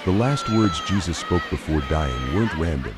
The last words Jesus spoke before dying weren't random.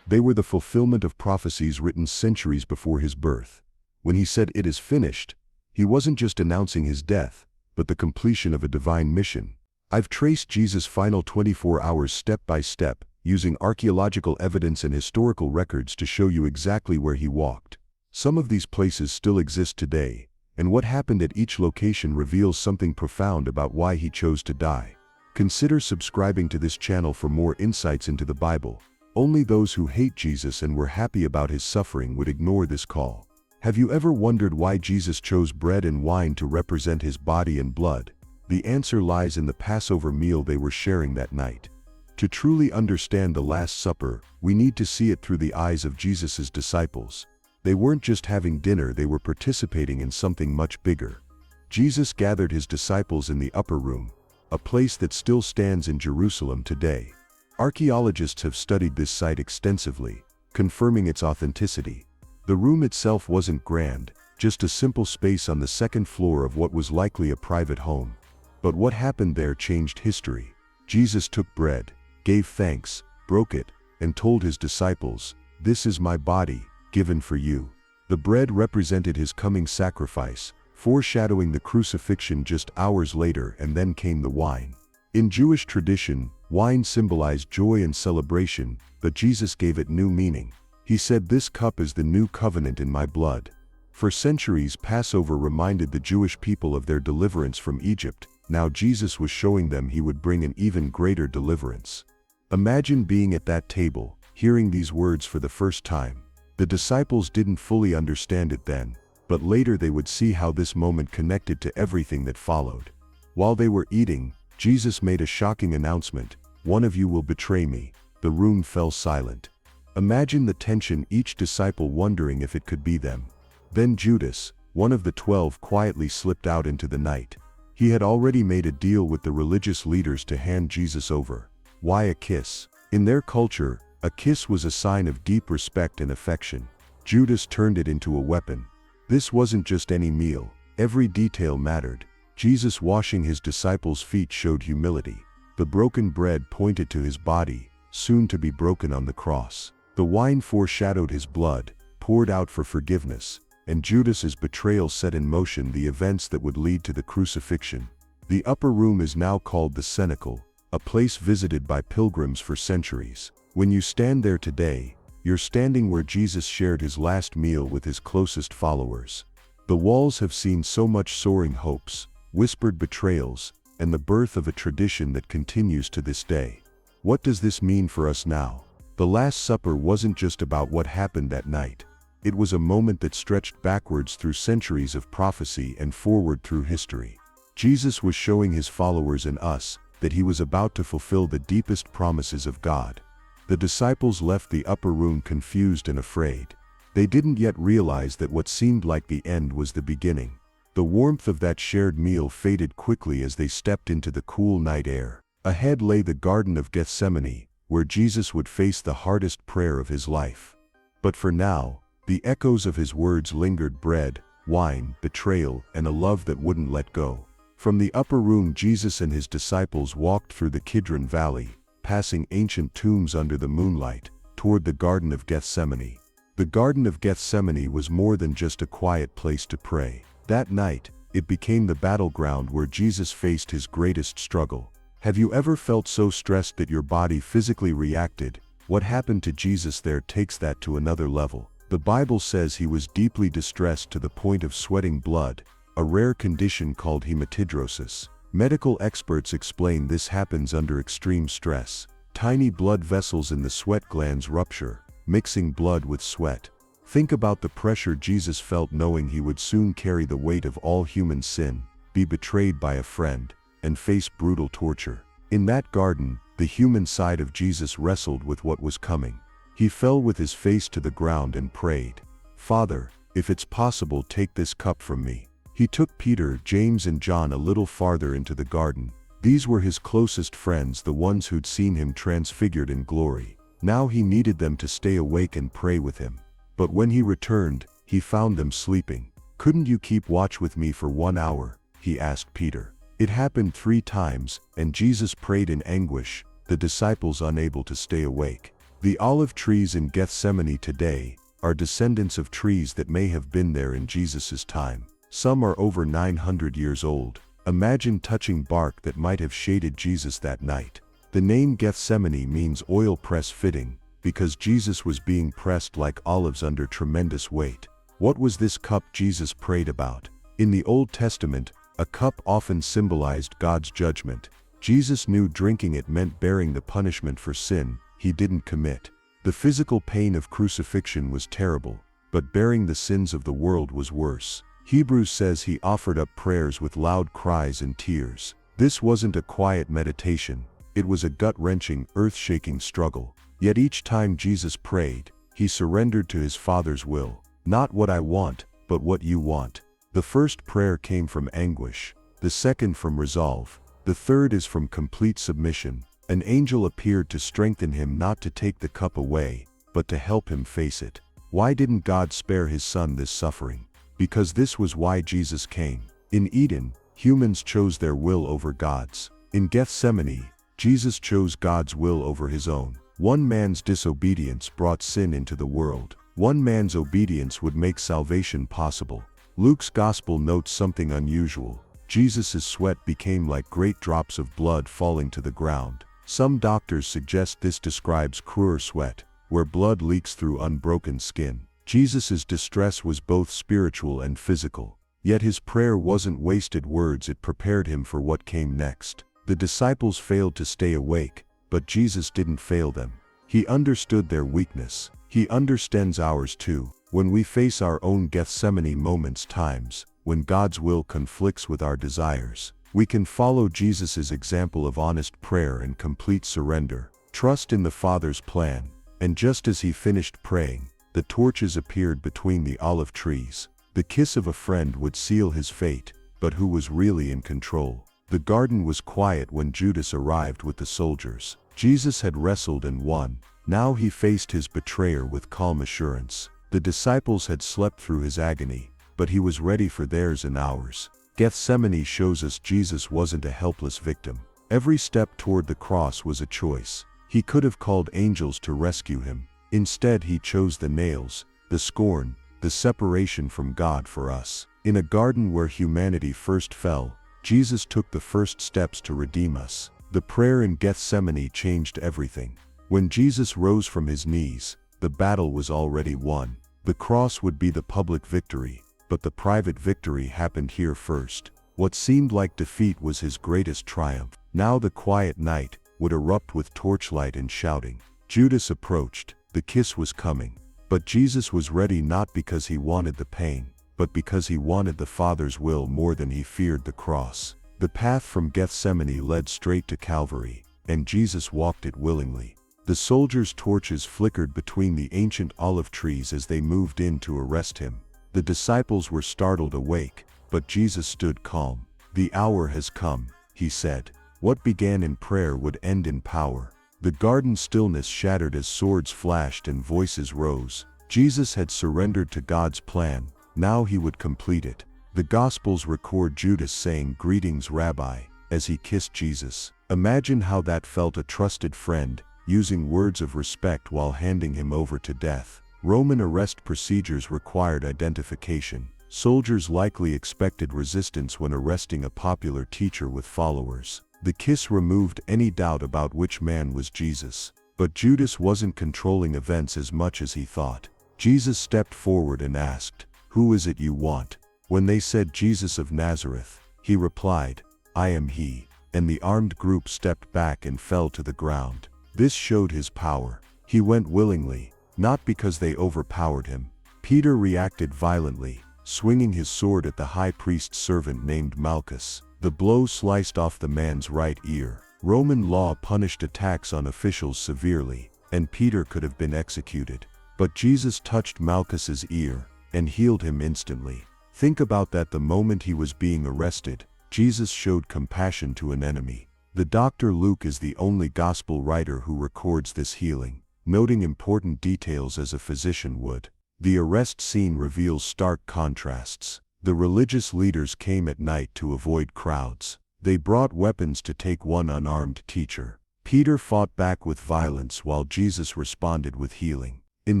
They were the fulfillment of prophecies written centuries before his birth. When he said, "It is finished," he wasn't just announcing his death, but the completion of a divine mission. I've traced Jesus' final 24 hours step by step, using archaeological evidence and historical records to show you exactly where he walked. Some of these places still exist today, and what happened at each location reveals something profound about why he chose to die. Consider subscribing to this channel for more insights into the Bible. Only those who hate Jesus and were happy about his suffering would ignore this call. Have you ever wondered why Jesus chose bread and wine to represent his body and blood? The answer lies in the Passover meal they were sharing that night. To truly understand the Last Supper, we need to see it through the eyes of Jesus' disciples. They weren't just having dinner, they were participating in something much bigger. Jesus gathered his disciples in the upper room, a place that still stands in Jerusalem today. Archaeologists have studied this site extensively, confirming its authenticity. The room itself wasn't grand, just a simple space on the second floor of what was likely a private home. But what happened there changed history. Jesus took bread, gave thanks, broke it, and told his disciples, "This is my body, given for you." The bread represented his coming sacrifice, foreshadowing the crucifixion just hours later, and then came the wine. In Jewish tradition, wine symbolized joy and celebration, but Jesus gave it new meaning. He said, "This cup is the new covenant in my blood." For centuries, Passover reminded the Jewish people of their deliverance from Egypt. Now Jesus was showing them he would bring an even greater deliverance. Imagine being at that table, hearing these words for the first time. The disciples didn't fully understand it then, but later they would see how this moment connected to everything that followed. While they were eating, Jesus made a shocking announcement, "One of you will betray me." The room fell silent. Imagine the tension, each disciple wondering if it could be them. Then Judas, one of the 12, quietly slipped out into the night. He had already made a deal with the religious leaders to hand Jesus over. Why a kiss? In their culture, a kiss was a sign of deep respect and affection. Judas turned it into a weapon. This wasn't just any meal. Every detail mattered. Jesus washing his disciples' feet showed humility. The broken bread pointed to his body, soon to be broken on the cross. The wine foreshadowed his blood, poured out for forgiveness, and Judas's betrayal set in motion the events that would lead to the crucifixion. The upper room is now called the cenacle, a place visited by pilgrims for centuries. When you stand there today, you're standing where Jesus shared his last meal with his closest followers. The walls have seen so much soaring hopes, whispered betrayals, and the birth of a tradition that continues to this day. What does this mean for us now? The Last Supper wasn't just about what happened that night. It was a moment that stretched backwards through centuries of prophecy and forward through history. Jesus was showing his followers and us that he was about to fulfill the deepest promises of God. The disciples left the upper room confused and afraid. They didn't yet realize that what seemed like the end was the beginning. The warmth of that shared meal faded quickly as they stepped into the cool night air. Ahead lay the Garden of Gethsemane, where Jesus would face the hardest prayer of his life. But for now, the echoes of his words lingered: bread, wine, betrayal, and a love that wouldn't let go. From the upper room, Jesus and his disciples walked through the Kidron Valley, passing ancient tombs under the moonlight, toward the Garden of Gethsemane. The Garden of Gethsemane was more than just a quiet place to pray. That night, it became the battleground where Jesus faced his greatest struggle. Have you ever felt so stressed that your body physically reacted? What happened to Jesus there takes that to another level. The Bible says he was deeply distressed to the point of sweating blood, a rare condition called hematidrosis. Medical experts explain this happens under extreme stress. Tiny blood vessels in the sweat glands rupture, mixing blood with sweat. Think about the pressure Jesus felt knowing he would soon carry the weight of all human sin, be betrayed by a friend, and face brutal torture. In that garden, the human side of Jesus wrestled with what was coming. He fell with his face to the ground and prayed, "Father, if it's possible, take this cup from me." He took Peter, James, and John a little farther into the garden. These were his closest friends, the ones who'd seen him transfigured in glory. Now he needed them to stay awake and pray with him. But when he returned, he found them sleeping. "Couldn't you keep watch with me for 1 hour?" he asked Peter. It happened 3 times, and Jesus prayed in anguish, the disciples unable to stay awake. The olive trees in Gethsemane today are descendants of trees that may have been there in Jesus' time. Some are over 900 years old. Imagine touching bark that might have shaded Jesus that night. The name Gethsemane means oil press fitting, because Jesus was being pressed like olives under tremendous weight. What was this cup Jesus prayed about? In the Old Testament, a cup often symbolized God's judgment. Jesus knew drinking it meant bearing the punishment for sin he didn't commit. The physical pain of crucifixion was terrible, but bearing the sins of the world was worse. Hebrews says he offered up prayers with loud cries and tears. This wasn't a quiet meditation. It was a gut-wrenching, earth-shaking struggle. Yet each time Jesus prayed, he surrendered to his Father's will. Not what I want, but what you want. The first prayer came from anguish, the second from resolve, the third is from complete submission. An angel appeared to strengthen him, not to take the cup away, but to help him face it. Why didn't God spare his Son this suffering? Because this was why Jesus came. In Eden, humans chose their will over God's. In Gethsemane, Jesus chose God's will over his own. One man's disobedience brought sin into the world. One man's obedience would make salvation possible. Luke's gospel notes something unusual. Jesus' sweat became like great drops of blood falling to the ground. Some doctors suggest this describes cruer sweat, where blood leaks through unbroken skin. Jesus' distress was both spiritual and physical. Yet his prayer wasn't wasted words, it prepared him for what came next. The disciples failed to stay awake, but Jesus didn't fail them. He understood their weakness. He understands ours too. When we face our own Gethsemane moments, times when God's will conflicts with our desires, we can follow Jesus' example of honest prayer and complete surrender. Trust in the Father's plan. And just as he finished praying, the torches appeared between the olive trees. The kiss of a friend would seal his fate, but who was really in control? The garden was quiet when Judas arrived with the soldiers. Jesus had wrestled and won. Now he faced his betrayer with calm assurance. The disciples had slept through his agony, but he was ready for theirs and ours. Gethsemane shows us Jesus wasn't a helpless victim. Every step toward the cross was a choice. He could have called angels to rescue him. Instead, he chose the nails, the scorn, the separation from God for us. In a garden where humanity first fell, Jesus took the first steps to redeem us. The prayer in Gethsemane changed everything. When Jesus rose from his knees, the battle was already won. The cross would be the public victory, but the private victory happened here first. What seemed like defeat was his greatest triumph. Now the quiet night would erupt with torchlight and shouting. Judas approached. The kiss was coming. But Jesus was ready, not because he wanted the pain, but because he wanted the Father's will more than he feared the cross. The path from Gethsemane led straight to Calvary, and Jesus walked it willingly. The soldiers' torches flickered between the ancient olive trees as they moved in to arrest him. The disciples were startled awake, but Jesus stood calm. The hour has come, he said. What began in prayer would end in power. The garden stillness shattered as swords flashed and voices rose. Jesus had surrendered to God's plan. Now he would complete it. The Gospels record Judas saying, "Greetings, Rabbi," as he kissed Jesus. Imagine how that felt, a trusted friend, using words of respect while handing him over to death. Roman arrest procedures required identification. Soldiers likely expected resistance when arresting a popular teacher with followers. The kiss removed any doubt about which man was Jesus. But Judas wasn't controlling events as much as he thought. Jesus stepped forward and asked, "Who is it you want?" When they said, "Jesus of Nazareth," he replied, "I am he." And the armed group stepped back and fell to the ground. This showed his power. He went willingly, not because they overpowered him. Peter reacted violently, swinging his sword at the high priest's servant named Malchus. The blow sliced off the man's right ear. Roman law punished attacks on officials severely, and Peter could have been executed. But Jesus touched Malchus's ear and healed him instantly. Think about that. The moment he was being arrested, Jesus showed compassion to an enemy. The Dr. Luke is the only gospel writer who records this healing, noting important details as a physician would. The arrest scene reveals stark contrasts. The religious leaders came at night to avoid crowds. They brought weapons to take one unarmed teacher. Peter fought back with violence while Jesus responded with healing. In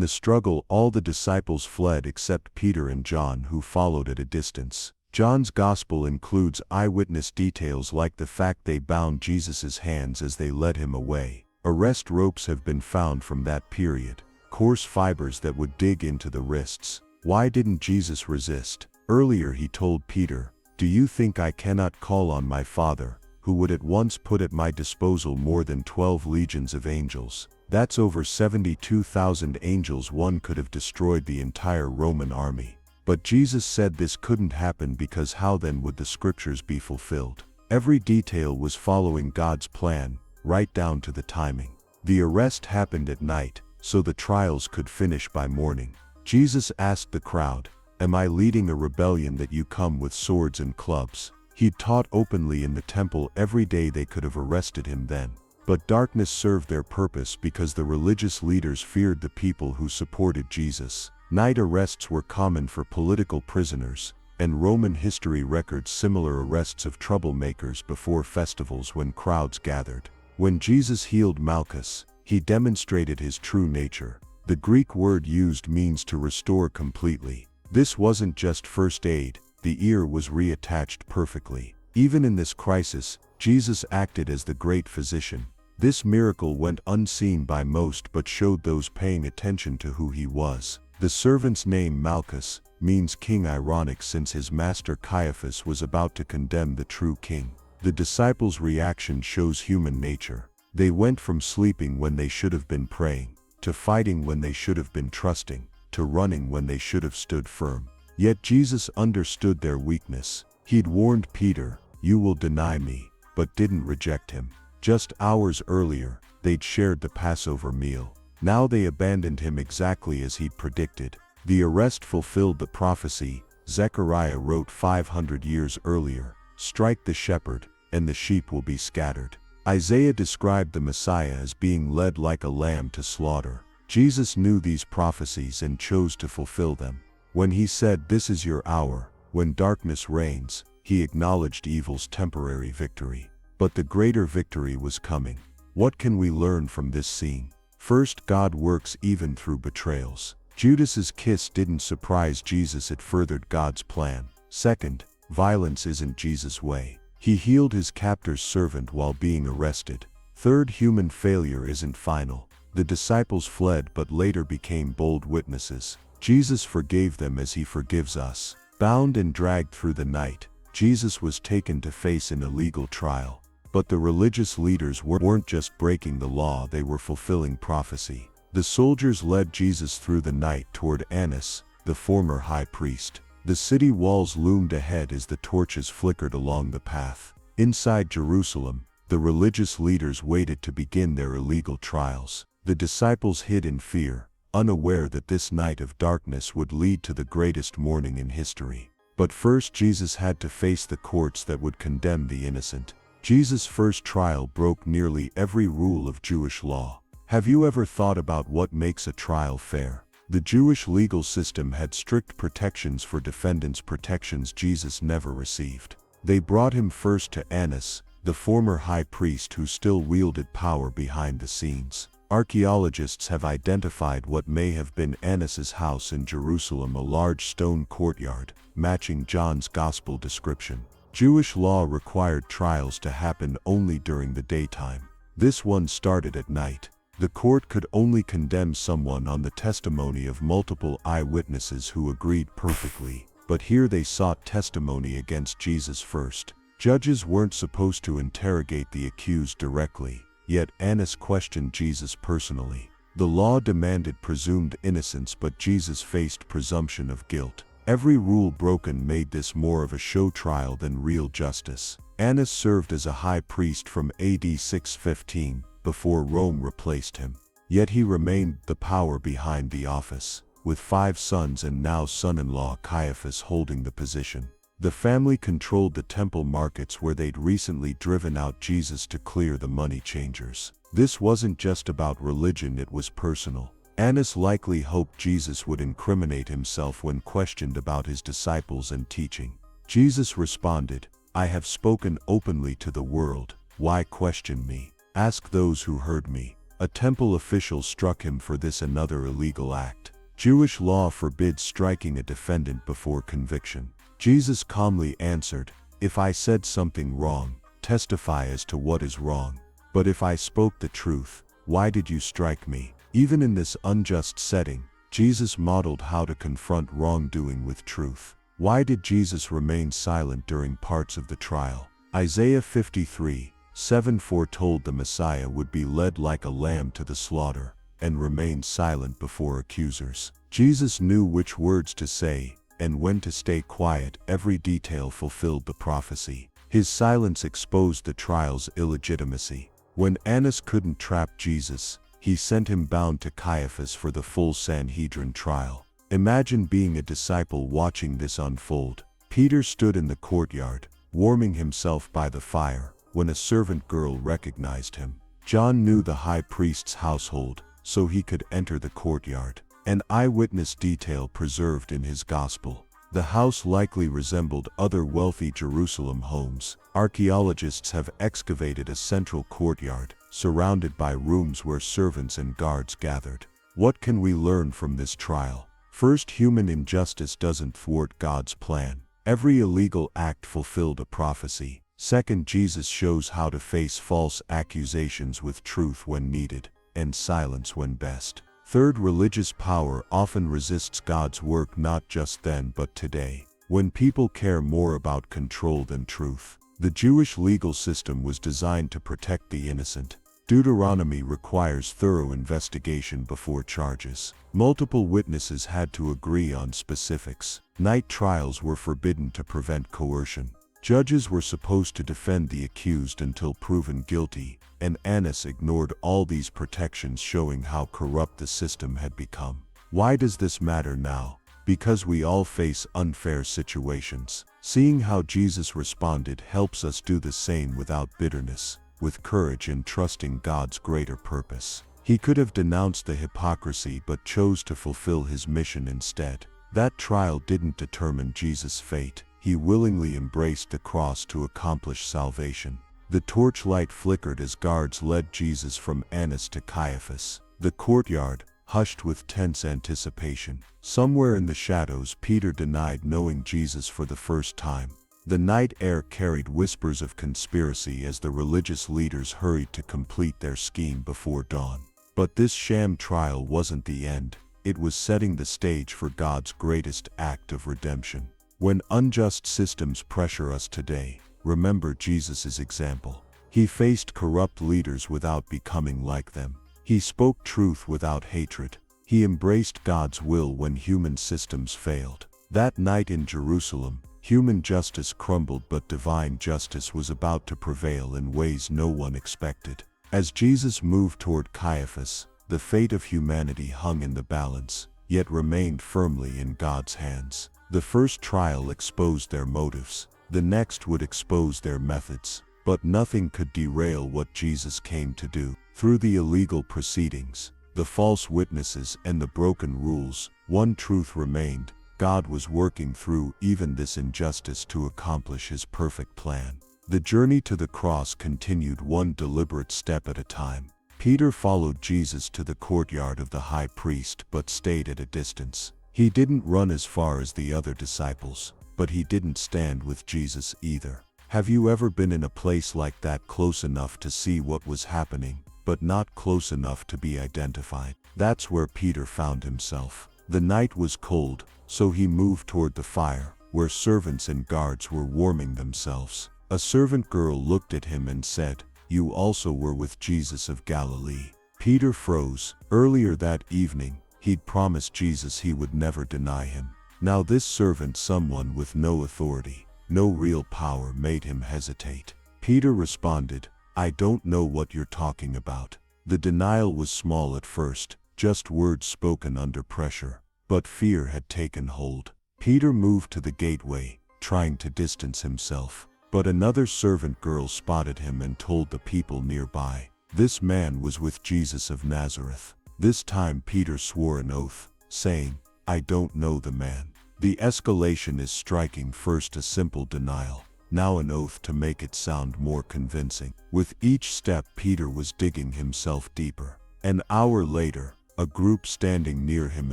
the struggle, all the disciples fled except Peter and John, who followed at a distance. John's gospel includes eyewitness details like the fact they bound Jesus' hands as they led him away. Arrest ropes have been found from that period, coarse fibers that would dig into the wrists. Why didn't Jesus resist? Earlier he told Peter, "Do you think I cannot call on my Father, who would at once put at my disposal more than 12 legions of angels?" That's over 72,000 angels. One could have destroyed the entire Roman army. But Jesus said this couldn't happen because how then would the scriptures be fulfilled? Every detail was following God's plan, right down to the timing. The arrest happened at night, so the trials could finish by morning. Jesus asked the crowd, "Am I leading a rebellion that you come with swords and clubs?" He'd taught openly in the temple every day. They could have arrested him then. But darkness served their purpose because the religious leaders feared the people who supported Jesus. Night arrests were common for political prisoners, and Roman history records similar arrests of troublemakers before festivals when crowds gathered. When Jesus healed Malchus, he demonstrated his true nature. The Greek word used means to restore completely. This wasn't just first aid, the ear was reattached perfectly. Even in this crisis, Jesus acted as the great physician. This miracle went unseen by most but showed those paying attention to who he was. The servant's name Malchus means king, ironic since his master Caiaphas was about to condemn the true king. The disciples' reaction shows human nature. They went from sleeping when they should have been praying, to fighting when they should have been trusting, to running when they should have stood firm. Yet Jesus understood their weakness. He'd warned Peter, "You will deny me," but didn't reject him. Just hours earlier, they'd shared the Passover meal. Now they abandoned him exactly as he'd predicted. The arrest fulfilled the prophecy Zechariah wrote 500 years earlier, "Strike the shepherd, and the sheep will be scattered." Isaiah described the Messiah as being led like a lamb to slaughter. Jesus knew these prophecies and chose to fulfill them. When he said, "This is your hour, when darkness reigns," he acknowledged evil's temporary victory. But the greater victory was coming. What can we learn from this scene? First, God works even through betrayals. Judas's kiss didn't surprise Jesus, it furthered God's plan. Second, violence isn't Jesus' way. He healed his captor's servant while being arrested. Third, human failure isn't final. The disciples fled but later became bold witnesses. Jesus forgave them as he forgives us. Bound and dragged through the night, Jesus was taken to face an illegal trial. But the religious leaders weren't just breaking the law, they were fulfilling prophecy. The soldiers led Jesus through the night toward Annas, the former high priest. The city walls loomed ahead as the torches flickered along the path. Inside Jerusalem, the religious leaders waited to begin their illegal trials. The disciples hid in fear, unaware that this night of darkness would lead to the greatest morning in history. But first, Jesus had to face the courts that would condemn the innocent. Jesus' first trial broke nearly every rule of Jewish law. Have you ever thought about what makes a trial fair? The Jewish legal system had strict protections for defendants, protections Jesus never received. They brought him first to Annas, the former high priest who still wielded power behind the scenes. Archaeologists have identified what may have been Annas's house in Jerusalem, a large stone courtyard, matching John's Gospel description. Jewish law required trials to happen only during the daytime. This one started at night. The court could only condemn someone on the testimony of multiple eyewitnesses who agreed perfectly, but here they sought testimony against Jesus first. Judges weren't supposed to interrogate the accused directly, yet Annas questioned Jesus personally. The law demanded presumed innocence, but Jesus faced presumption of guilt. Every rule broken made this more of a show trial than real justice. Annas served as a high priest from AD 615, before Rome replaced him. Yet he remained the power behind the office, with 5 sons and now son-in-law Caiaphas holding the position. The family controlled the temple markets where they'd recently driven out Jesus to clear the money changers. This wasn't just about religion, it was personal. Annas likely hoped Jesus would incriminate himself when questioned about his disciples and teaching. Jesus responded, "I have spoken openly to the world, why question me?" Ask those who heard me. A temple official struck him for this another illegal act. Jewish law forbids striking a defendant before conviction. Jesus calmly answered, "If I said something wrong, testify as to what is wrong. But if I spoke the truth, why did you strike me?" Even in this unjust setting, Jesus modeled how to confront wrongdoing with truth. Why did Jesus remain silent during parts of the trial? Isaiah 53:7 foretold the Messiah would be led like a lamb to the slaughter, and remain silent before accusers. Jesus knew which words to say, and when to stay quiet. Every detail fulfilled the prophecy. His silence exposed the trial's illegitimacy. When Annas couldn't trap Jesus, he sent him bound to Caiaphas for the full Sanhedrin trial. Imagine being a disciple watching this unfold. Peter stood in the courtyard, warming himself by the fire, when a servant girl recognized him. John knew the high priest's household, so he could enter the courtyard. An eyewitness detail preserved in his gospel. The house likely resembled other wealthy Jerusalem homes. Archaeologists have excavated a central courtyard, surrounded by rooms where servants and guards gathered. What can we learn from this trial? First, human injustice doesn't thwart God's plan. Every illegal act fulfilled a prophecy. Second, Jesus shows how to face false accusations with truth when needed, and silence when best. Third, religious power often resists God's work, not just then but today, when people care more about control than truth. The Jewish legal system was designed to protect the innocent. Deuteronomy requires thorough investigation before charges. Multiple witnesses had to agree on specifics. Night trials were forbidden to prevent coercion. Judges were supposed to defend the accused until proven guilty, and Annas ignored all these protections, showing how corrupt the system had become. Why does this matter now? Because we all face unfair situations. Seeing how Jesus responded helps us do the same without bitterness, with courage and trusting God's greater purpose. He could have denounced the hypocrisy but chose to fulfill his mission instead. That trial didn't determine Jesus' fate. He willingly embraced the cross to accomplish salvation. The torchlight flickered as guards led Jesus from Annas to Caiaphas. The courtyard, hushed with tense anticipation. Somewhere in the shadows, Peter denied knowing Jesus for the first time. The night air carried whispers of conspiracy as the religious leaders hurried to complete their scheme before dawn. But this sham trial wasn't the end. It was setting the stage for God's greatest act of redemption. When unjust systems pressure us today, remember Jesus' example. He faced corrupt leaders without becoming like them. He spoke truth without hatred. He embraced God's will when human systems failed. That night in Jerusalem, human justice crumbled, but divine justice was about to prevail in ways no one expected. As Jesus moved toward Caiaphas, the fate of humanity hung in the balance, yet remained firmly in God's hands. The first trial exposed their motives. The next would expose their methods. But nothing could derail what Jesus came to do. Through the illegal proceedings, the false witnesses, and the broken rules, one truth remained: God was working through even this injustice to accomplish his perfect plan. The journey to the cross continued, one deliberate step at a time. Peter followed Jesus to the courtyard of the high priest but stayed at a distance. He didn't run as far as the other disciples, but he didn't stand with Jesus either. Have you ever been in a place like that, close enough to see what was happening, but not close enough to be identified? That's where Peter found himself. The night was cold, so he moved toward the fire, where servants and guards were warming themselves. A servant girl looked at him and said, "You also were with Jesus of Galilee." Peter froze. Earlier that evening, he'd promised Jesus he would never deny him. Now this servant, someone with no authority, no real power, made him hesitate. Peter responded, "I don't know what you're talking about." The denial was small at first, just words spoken under pressure. But fear had taken hold. Peter moved to the gateway, trying to distance himself. But another servant girl spotted him and told the people nearby, "This man was with Jesus of Nazareth." This time Peter swore an oath, saying, "I don't know the man." The escalation is striking. First, a simple denial. now an oath to make it sound more convincing. With each step, Peter was digging himself deeper. An hour later, a group standing near him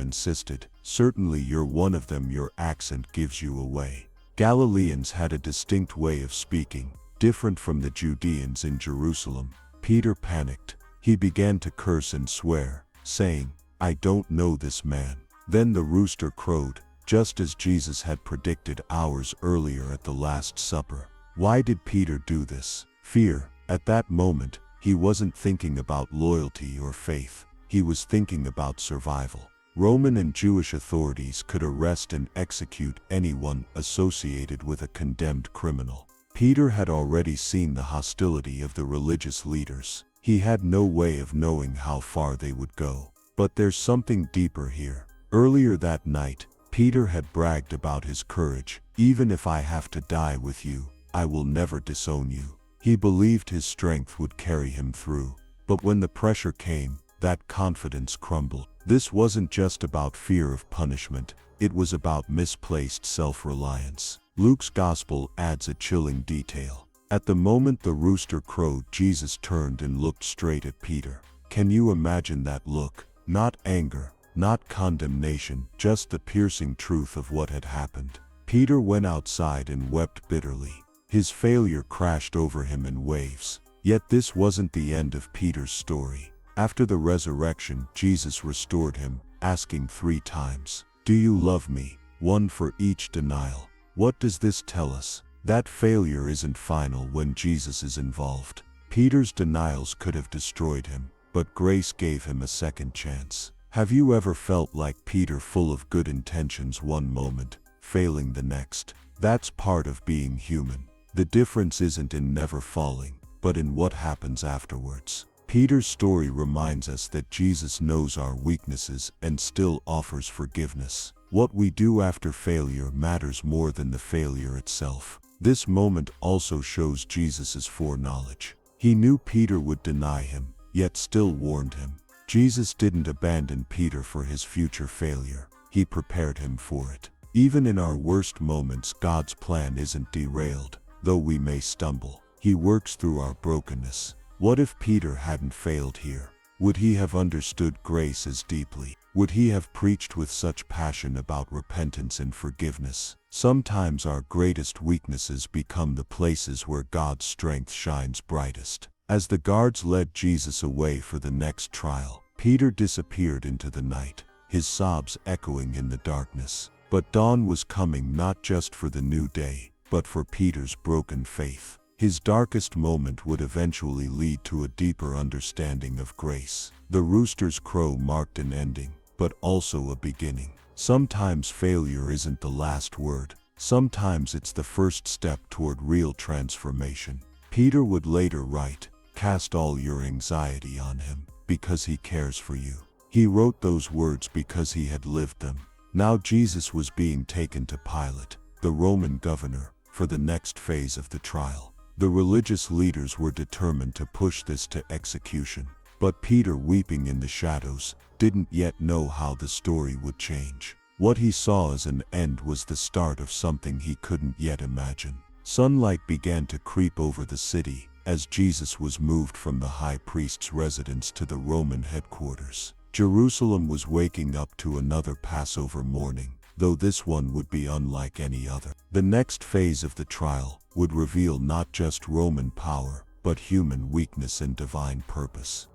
insisted, "Certainly you're one of them, your accent gives you away." Galileans had a distinct way of speaking, different from the Judeans in Jerusalem. Peter panicked. He began to curse and swear, saying, "I don't know this man." Then the rooster crowed, just as Jesus had predicted hours earlier at the Last Supper. Why did Peter do this? Fear. At that moment, he wasn't thinking about loyalty or faith. He was thinking about survival. Roman and Jewish authorities could arrest and execute anyone associated with a condemned criminal. Peter had already seen the hostility of the religious leaders. He had no way of knowing how far they would go. But there's something deeper here. Earlier that night, Peter had bragged about his courage. "Even if I have to die with you, I will never disown you." He believed his strength would carry him through. But when the pressure came, that confidence crumbled. This wasn't just about fear of punishment, it was about misplaced self-reliance. Luke's gospel adds a chilling detail. At the moment the rooster crowed, Jesus turned and looked straight at Peter. Can you imagine that look? Not anger, not condemnation, just the piercing truth of what had happened. Peter went outside and wept bitterly. His failure crashed over him in waves. Yet this wasn't the end of Peter's story. After the resurrection, Jesus restored him, asking 3 times, "Do you love me?" One for each denial. What does this tell us? That failure isn't final when Jesus is involved. Peter's denials could have destroyed him, but grace gave him a second chance. Have you ever felt like Peter, full of good intentions one moment, failing the next? That's part of being human. The difference isn't in never falling, but in what happens afterwards. Peter's story reminds us that Jesus knows our weaknesses and still offers forgiveness. What we do after failure matters more than the failure itself. This moment also shows Jesus' foreknowledge. He knew Peter would deny him, yet still warned him. Jesus didn't abandon Peter for his future failure. He prepared him for it. Even in our worst moments, God's plan isn't derailed. Though we may stumble, He works through our brokenness. What if Peter hadn't failed here? Would he have understood grace as deeply? Would he have preached with such passion about repentance and forgiveness? Sometimes our greatest weaknesses become the places where God's strength shines brightest. As the guards led Jesus away for the next trial, Peter disappeared into the night, his sobs echoing in the darkness. But dawn was coming, not just for the new day, but for Peter's broken faith. His darkest moment would eventually lead to a deeper understanding of grace. The rooster's crow marked an ending, but also a beginning. Sometimes failure isn't the last word. Sometimes it's the first step toward real transformation. Peter would later write, "Cast all your anxiety on him, because he cares for you." He wrote those words because he had lived them. Now Jesus was being taken to Pilate, the Roman governor, for the next phase of the trial. The religious leaders were determined to push this to execution. But Peter, weeping in the shadows, didn't yet know how the story would change. What he saw as an end was the start of something he couldn't yet imagine. Sunlight began to creep over the city as Jesus was moved from the high priest's residence to the Roman headquarters. Jerusalem was waking up to another Passover morning, though this one would be unlike any other. The next phase of the trial would reveal not just Roman power, but human weakness and divine purpose.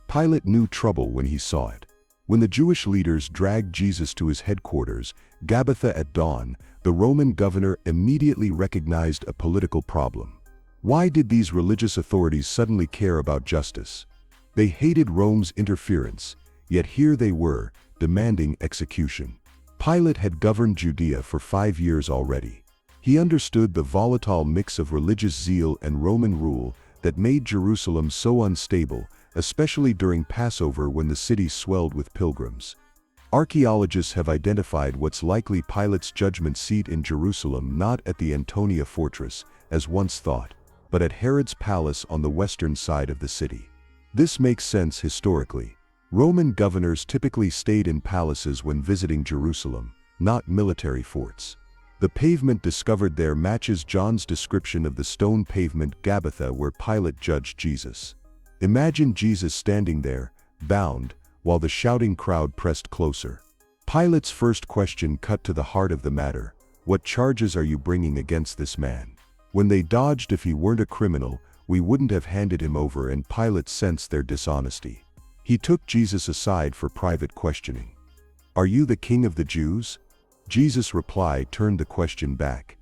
Pilate knew trouble when he saw it. When the Jewish leaders dragged Jesus to his headquarters, Gabbatha, at dawn, the Roman governor immediately recognized a political problem. Why did these religious authorities suddenly care about justice? They hated Rome's interference, yet here they were, demanding execution. Pilate had governed Judea for 5 years already. He understood the volatile mix of religious zeal and Roman rule that made Jerusalem so unstable, especially during Passover when the city swelled with pilgrims. Archaeologists have identified what's likely Pilate's judgment seat in Jerusalem, not at the Antonia fortress, as once thought, but at Herod's palace on the western side of the city. This makes sense historically. Roman governors typically stayed in palaces when visiting Jerusalem, not military forts. The pavement discovered there matches John's description of the stone pavement Gabbatha where Pilate judged Jesus. Imagine Jesus standing there, bound, while the shouting crowd pressed closer. Pilate's first question cut to the heart of the matter. What charges are you bringing against this man? When they dodged if he weren't a criminal, we wouldn't have handed him over, and Pilate sensed their dishonesty. He took Jesus aside for private questioning. Are you the king of the Jews? Jesus' reply turned the question back.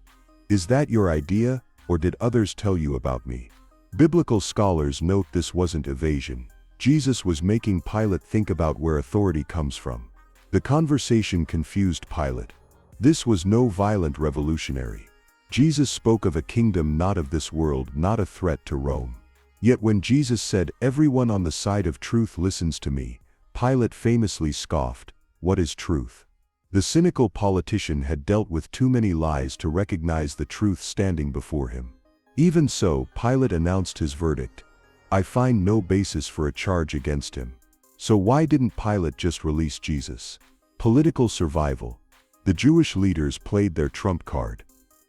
Is that your idea, or did others tell you about me? Biblical scholars note this wasn't evasion. Jesus was making Pilate think about where authority comes from. The conversation confused Pilate. This was no violent revolutionary. Jesus spoke of a kingdom not of this world, not a threat to Rome. Yet when Jesus said, "Everyone on the side of truth listens to me," Pilate famously scoffed, "What is truth?" The cynical politician had dealt with too many lies to recognize the truth standing before him. Even so, Pilate announced his verdict. I find no basis for a charge against him. So why didn't Pilate just release Jesus? Political survival. The Jewish leaders played their trump card.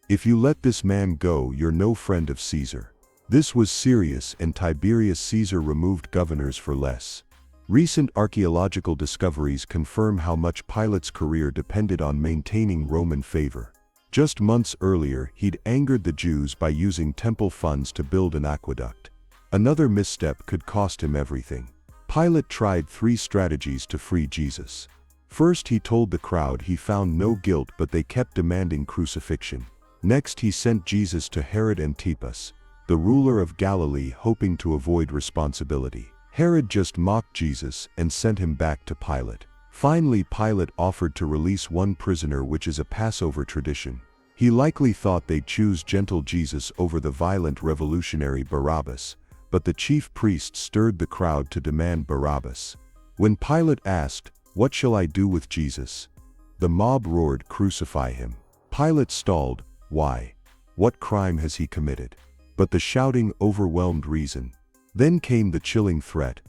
If you let this man go, you're no friend of Caesar. This was serious, and Tiberius Caesar removed governors for less. Recent archaeological discoveries confirm how much Pilate's career depended on maintaining Roman favor. Just months earlier, he'd angered the Jews by using temple funds to build an aqueduct. Another misstep could cost him everything. Pilate tried 3 strategies to free Jesus. First, he told the crowd he found no guilt, but they kept demanding crucifixion. Next, he sent Jesus to Herod Antipas, the ruler of Galilee, hoping to avoid responsibility. Herod just mocked Jesus and sent him back to Pilate. Finally, Pilate offered to release one prisoner, which is a Passover tradition. He likely thought they'd choose gentle Jesus over the violent revolutionary Barabbas, but the chief priests stirred the crowd to demand Barabbas. When Pilate asked, "What shall I do with Jesus?" the mob roared, "Crucify him." Pilate stalled. Why? What crime has he committed? But the shouting overwhelmed reason. Then came the chilling threat.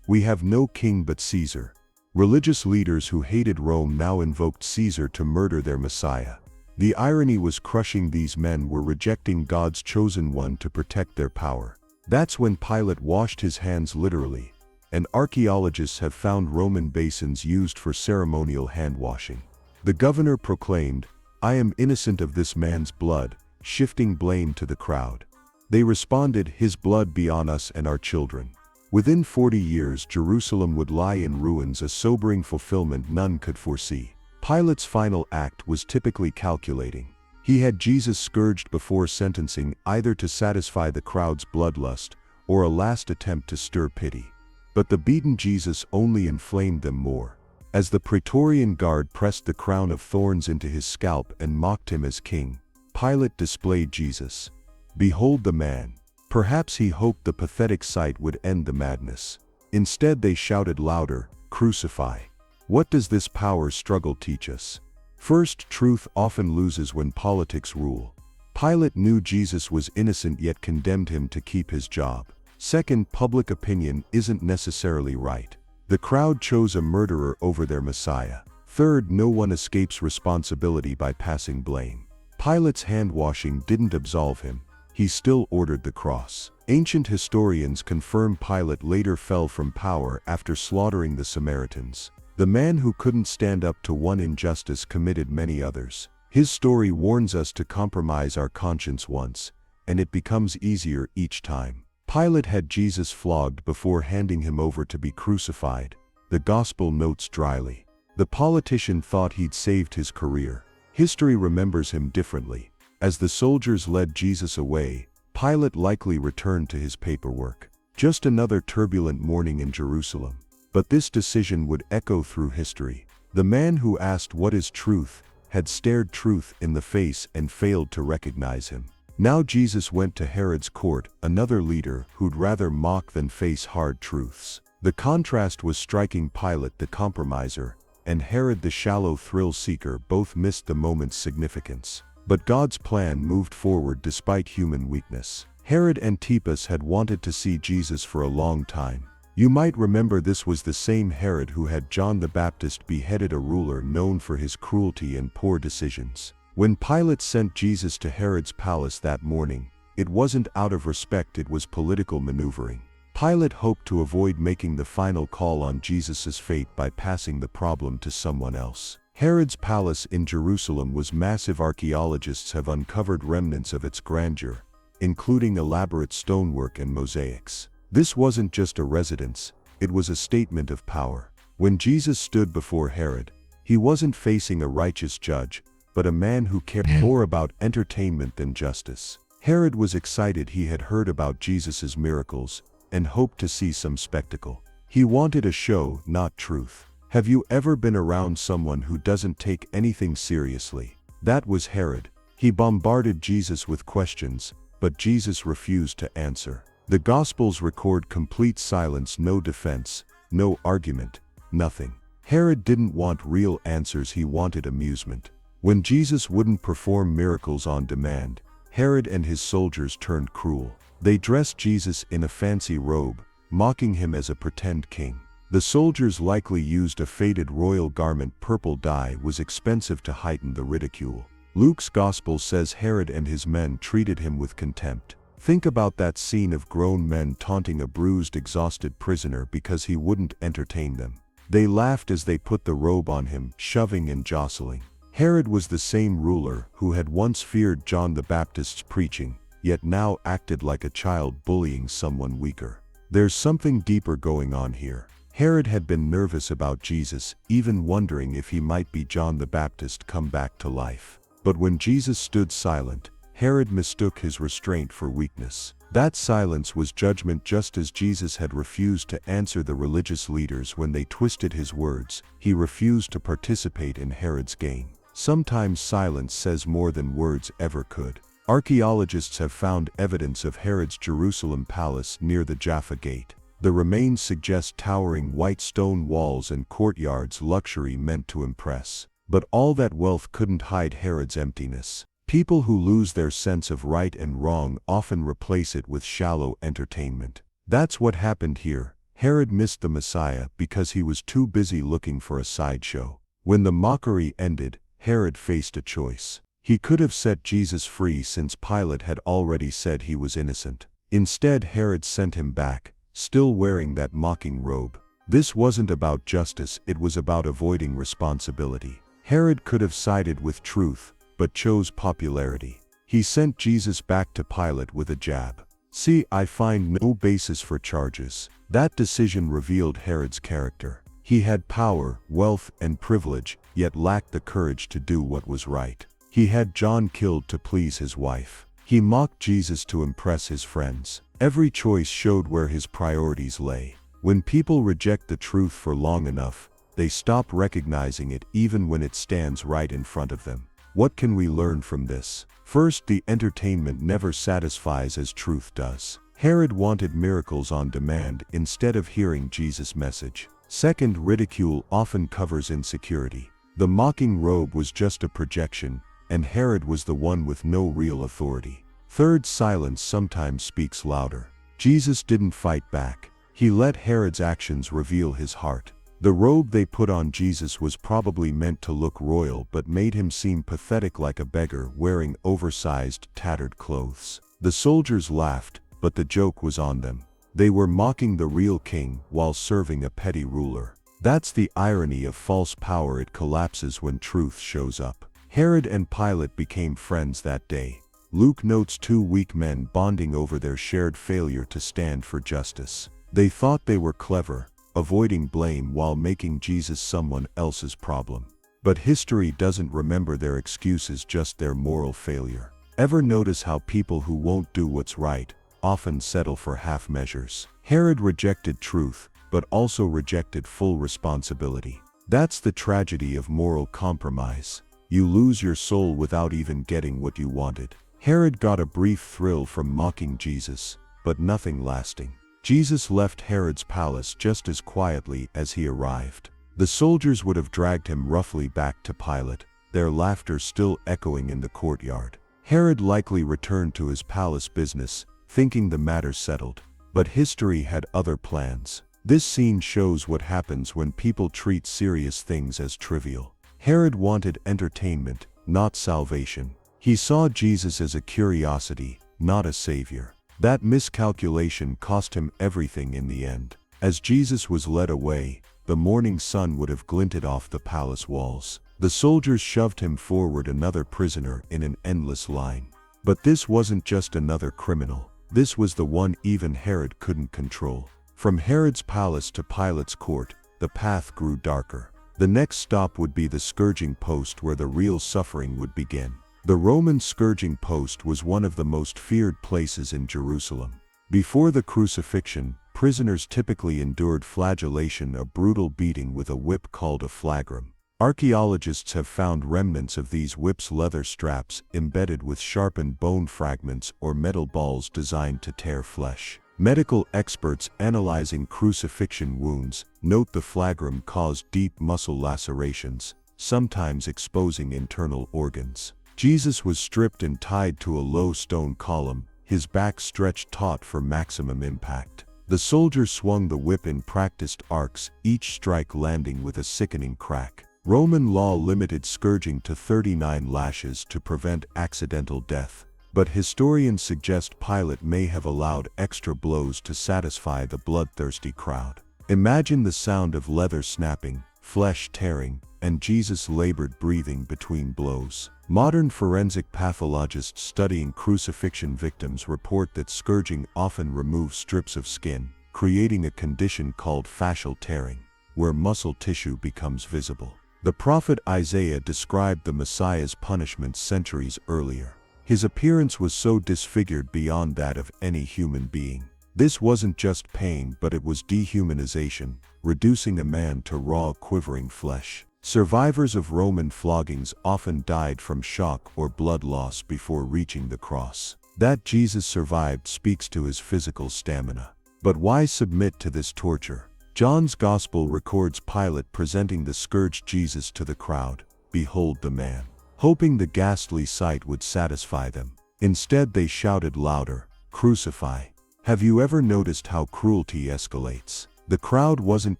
We have no king but Caesar. Religious leaders who hated Rome now invoked Caesar to murder their Messiah. The irony was crushing. These men were rejecting God's chosen one to protect their power. That's when Pilate washed his hands literally, and archaeologists have found Roman basins used for ceremonial hand washing. The governor proclaimed, "I am innocent of this man's blood," shifting blame to the crowd. They responded, "His blood be on us and our children." Within 40 years, Jerusalem would lie in ruins, a sobering fulfillment none could foresee. Pilate's final act was typically calculating. He had Jesus scourged before sentencing, either to satisfy the crowd's bloodlust or a last attempt to stir pity. But the beaten Jesus only inflamed them more. As the Praetorian Guard pressed the crown of thorns into his scalp and mocked him as king, Pilate displayed Jesus. Behold the man. Perhaps he hoped the pathetic sight would end the madness. Instead they shouted louder, "Crucify." What does this power struggle teach us? First, truth often loses when politics rule. Pilate knew Jesus was innocent yet condemned him to keep his job. Second, public opinion isn't necessarily right. The crowd chose a murderer over their Messiah. Third, no one escapes responsibility by passing blame. Pilate's hand-washing didn't absolve him. He still ordered the cross. Ancient historians confirm Pilate later fell from power after slaughtering the Samaritans. The man who couldn't stand up to one injustice committed many others. His story warns us to compromise our conscience once, and it becomes easier each time. Pilate had Jesus flogged before handing him over to be crucified. The Gospel notes dryly. The politician thought he'd saved his career. History remembers him differently. As the soldiers led Jesus away, Pilate likely returned to his paperwork. Just another turbulent morning in Jerusalem. But this decision would echo through history. The man who asked "What is truth?" had stared truth in the face and failed to recognize him. Now Jesus went to Herod's court, another leader who'd rather mock than face hard truths. The contrast was striking. Pilate, the compromiser, and Herod, the shallow thrill-seeker, both missed the moment's significance. But God's plan moved forward despite human weakness. Herod Antipas had wanted to see Jesus for a long time. You might remember this was the same Herod who had John the Baptist beheaded, a ruler known for his cruelty and poor decisions. When Pilate sent Jesus to Herod's palace that morning, it wasn't out of respect, it was political maneuvering. Pilate hoped to avoid making the final call on Jesus' fate by passing the problem to someone else. Herod's palace in Jerusalem was massive. Archaeologists have uncovered remnants of its grandeur, including elaborate stonework and mosaics. This wasn't just a residence, it was a statement of power. When Jesus stood before Herod, he wasn't facing a righteous judge, but a man who cared more about entertainment than justice. Herod was excited. He had heard about Jesus' miracles and hoped to see some spectacle. He wanted a show, not truth. Have you ever been around someone who doesn't take anything seriously? That was Herod. He bombarded Jesus with questions, but Jesus refused to answer. The Gospels record complete silence, no defense, no argument, nothing. Herod didn't want real answers, he wanted amusement. When Jesus wouldn't perform miracles on demand, Herod and his soldiers turned cruel. They dressed Jesus in a fancy robe, mocking him as a pretend king. The soldiers likely used a faded royal garment. Purple dye was expensive to heighten the ridicule. Luke's Gospel says Herod and his men treated him with contempt. Think about that scene of grown men taunting a bruised, exhausted prisoner because he wouldn't entertain them. They laughed as they put the robe on him, shoving and jostling. Herod was the same ruler who had once feared John the Baptist's preaching, yet now acted like a child bullying someone weaker. There's something deeper going on here. Herod had been nervous about Jesus, even wondering if he might be John the Baptist come back to life. But when Jesus stood silent, Herod mistook his restraint for weakness. That silence was judgment. Just as Jesus had refused to answer the religious leaders when they twisted his words, he refused to participate in Herod's game. Sometimes silence says more than words ever could. Archaeologists have found evidence of Herod's Jerusalem palace near the Jaffa Gate. The remains suggest towering white stone walls and courtyards, luxury meant to impress. But all that wealth couldn't hide Herod's emptiness. People who lose their sense of right and wrong often replace it with shallow entertainment. That's what happened here. Herod missed the Messiah because he was too busy looking for a sideshow. When the mockery ended, Herod faced a choice. He could have set Jesus free since Pilate had already said he was innocent. Instead, Herod sent him back, still wearing that mocking robe. This wasn't about justice, it was about avoiding responsibility. Herod could have sided with truth, but chose popularity. He sent Jesus back to Pilate with a jab. "See, I find no basis for charges." That decision revealed Herod's character. He had power, wealth, and privilege, yet lacked the courage to do what was right. He had John killed to please his wife. He mocked Jesus to impress his friends. Every choice showed where his priorities lay. When people reject the truth for long enough, they stop recognizing it even when it stands right in front of them. What can we learn from this? First, the entertainment never satisfies as truth does. Herod wanted miracles on demand instead of hearing Jesus' message. Second, ridicule often covers insecurity. The mocking robe was just a projection, and Herod was the one with no real authority. Third, silence sometimes speaks louder. Jesus didn't fight back. He let Herod's actions reveal his heart. The robe they put on Jesus was probably meant to look royal but made him seem pathetic, like a beggar wearing oversized, tattered clothes. The soldiers laughed, but the joke was on them. They were mocking the real king while serving a petty ruler. That's the irony of false power, it collapses when truth shows up. Herod and Pilate became friends that day. Luke notes two weak men bonding over their shared failure to stand for justice. They thought they were clever, avoiding blame while making Jesus someone else's problem. But history doesn't remember their excuses, just their moral failure. Ever notice how people who won't do what's right often settle for half measures? Herod rejected truth, but also rejected full responsibility. That's the tragedy of moral compromise. You lose your soul without even getting what you wanted. Herod got a brief thrill from mocking Jesus, but nothing lasting. Jesus left Herod's palace just as quietly as he arrived. The soldiers would have dragged him roughly back to Pilate, their laughter still echoing in the courtyard. Herod likely returned to his palace business, thinking the matter settled. But history had other plans. This scene shows what happens when people treat serious things as trivial. Herod wanted entertainment, not salvation. He saw Jesus as a curiosity, not a savior. That miscalculation cost him everything in the end. As Jesus was led away, the morning sun would have glinted off the palace walls. The soldiers shoved him forward, another prisoner in an endless line. But this wasn't just another criminal. This was the one even Herod couldn't control. From Herod's palace to Pilate's court, the path grew darker. The next stop would be the scourging post, where the real suffering would begin. The Roman scourging post was one of the most feared places in Jerusalem. Before the crucifixion, prisoners typically endured flagellation, a brutal beating with a whip called a flagrum. Archaeologists have found remnants of these whips, leather straps embedded with sharpened bone fragments or metal balls designed to tear flesh. Medical experts analyzing crucifixion wounds note the flagrum caused deep muscle lacerations, sometimes exposing internal organs. Jesus was stripped and tied to a low stone column, his back stretched taut for maximum impact. The soldiers swung the whip in practiced arcs, each strike landing with a sickening crack. Roman law limited scourging to 39 lashes to prevent accidental death, but historians suggest Pilate may have allowed extra blows to satisfy the bloodthirsty crowd. Imagine the sound of leather snapping, flesh tearing, and Jesus' labored breathing between blows. Modern forensic pathologists studying crucifixion victims report that scourging often removes strips of skin, creating a condition called fascial tearing, where muscle tissue becomes visible. The prophet Isaiah described the Messiah's punishment centuries earlier. His appearance was so disfigured beyond that of any human being. This wasn't just pain, but it was dehumanization, reducing a man to raw, quivering flesh. Survivors of Roman floggings often died from shock or blood loss before reaching the cross. That Jesus survived speaks to his physical stamina. But why submit to this torture? John's Gospel records Pilate presenting the scourged Jesus to the crowd. "Behold the man," hoping the ghastly sight would satisfy them. Instead, they shouted louder, "Crucify." Have you ever noticed how cruelty escalates? The crowd wasn't